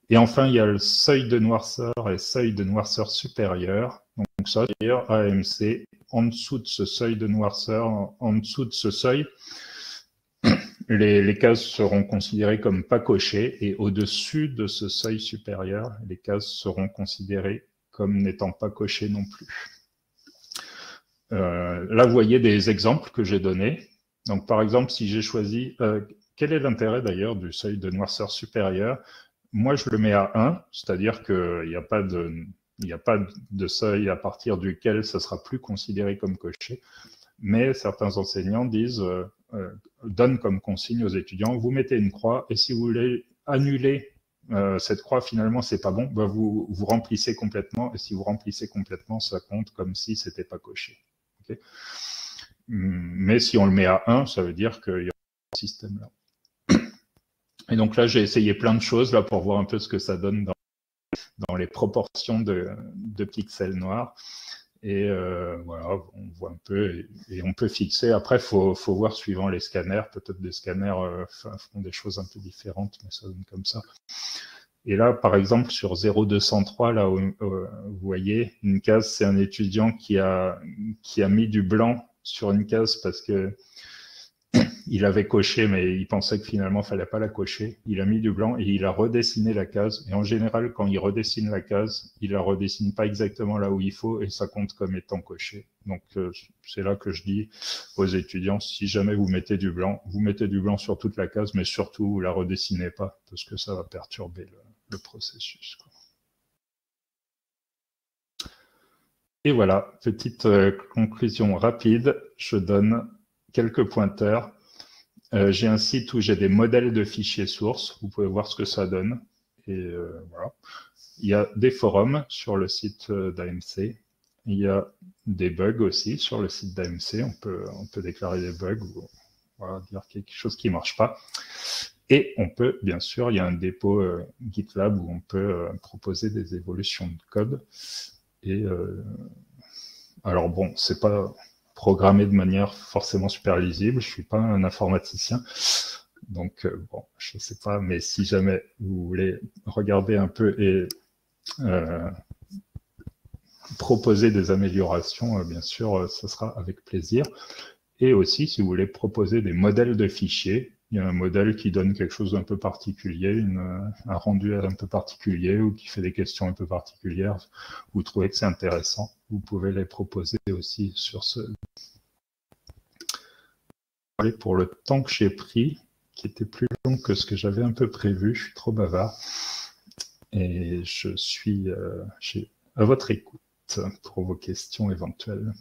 Speaker 2: Et enfin, il y a le seuil de noirceur et seuil de noirceur supérieur. Donc ça, d'ailleurs, AMC, en dessous de ce seuil de noirceur, en dessous de ce seuil, les cases seront considérées comme pas cochées et au-dessus de ce seuil supérieur, les cases seront considérées comme n'étant pas cochées non plus. Là, vous voyez des exemples que j'ai donnés. Donc, par exemple, si j'ai choisi... quel est l'intérêt d'ailleurs du seuil de noirceur supérieur? Moi, je le mets à 1, c'est-à-dire qu'il n'y a pas de seuil à partir duquel ça sera plus considéré comme coché. Mais certains enseignants disent, donnent comme consigne aux étudiants, vous mettez une croix et si vous voulez annuler cette croix, finalement, c'est pas bon, bah vous remplissez complètement et si vous remplissez complètement, ça compte comme si c'était pas coché. Okay. Mais si on le met à 1, ça veut dire qu'il y a un système là. Et donc là, j'ai essayé plein de choses là pour voir un peu ce que ça donne dans les proportions de pixels noirs. Et voilà, on voit un peu et on peut fixer. Après, faut voir suivant les scanners. Peut-être des scanners font des choses un peu différentes, mais ça donne comme ça. Et là, par exemple, sur 0203, là, vous voyez, une case, c'est un étudiant qui a mis du blanc sur une case parce que il avait coché, mais il pensait que finalement, il fallait pas la cocher. Il a mis du blanc et il a redessiné la case. Et en général, quand il redessine la case, il la redessine pas exactement là où il faut et ça compte comme étant coché. Donc, c'est là que je dis aux étudiants, si jamais vous mettez du blanc sur toute la case, mais surtout, vous la redessinez pas parce que ça va perturber le processus, quoi. Et voilà, petite conclusion rapide. Je donne quelques pointeurs. J'ai un site où j'ai des modèles de fichiers sources. Vous pouvez voir ce que ça donne. Et voilà. Il y a des forums sur le site d'AMC. Il y a des bugs aussi sur le site d'AMC. On peut déclarer des bugs ou voilà, dire quelque chose qui ne marche pas. Et on peut, bien sûr, il y a un dépôt GitLab où on peut proposer des évolutions de code. Et alors bon, c'est pas programmé de manière forcément super lisible. Je suis pas un informaticien, donc bon, je sais pas. Mais si jamais vous voulez regarder un peu et proposer des améliorations, bien sûr, ce sera avec plaisir. Et aussi, si vous voulez proposer des modèles de fichiers, il y a un modèle qui donne quelque chose d'un peu particulier, un rendu un peu particulier ou qui fait des questions un peu particulières, vous trouvez que c'est intéressant, vous pouvez les proposer aussi sur ce... Pour le temps que j'ai pris, qui était plus long que ce que j'avais un peu prévu, je suis trop bavard et je suis à votre écoute pour vos questions éventuelles.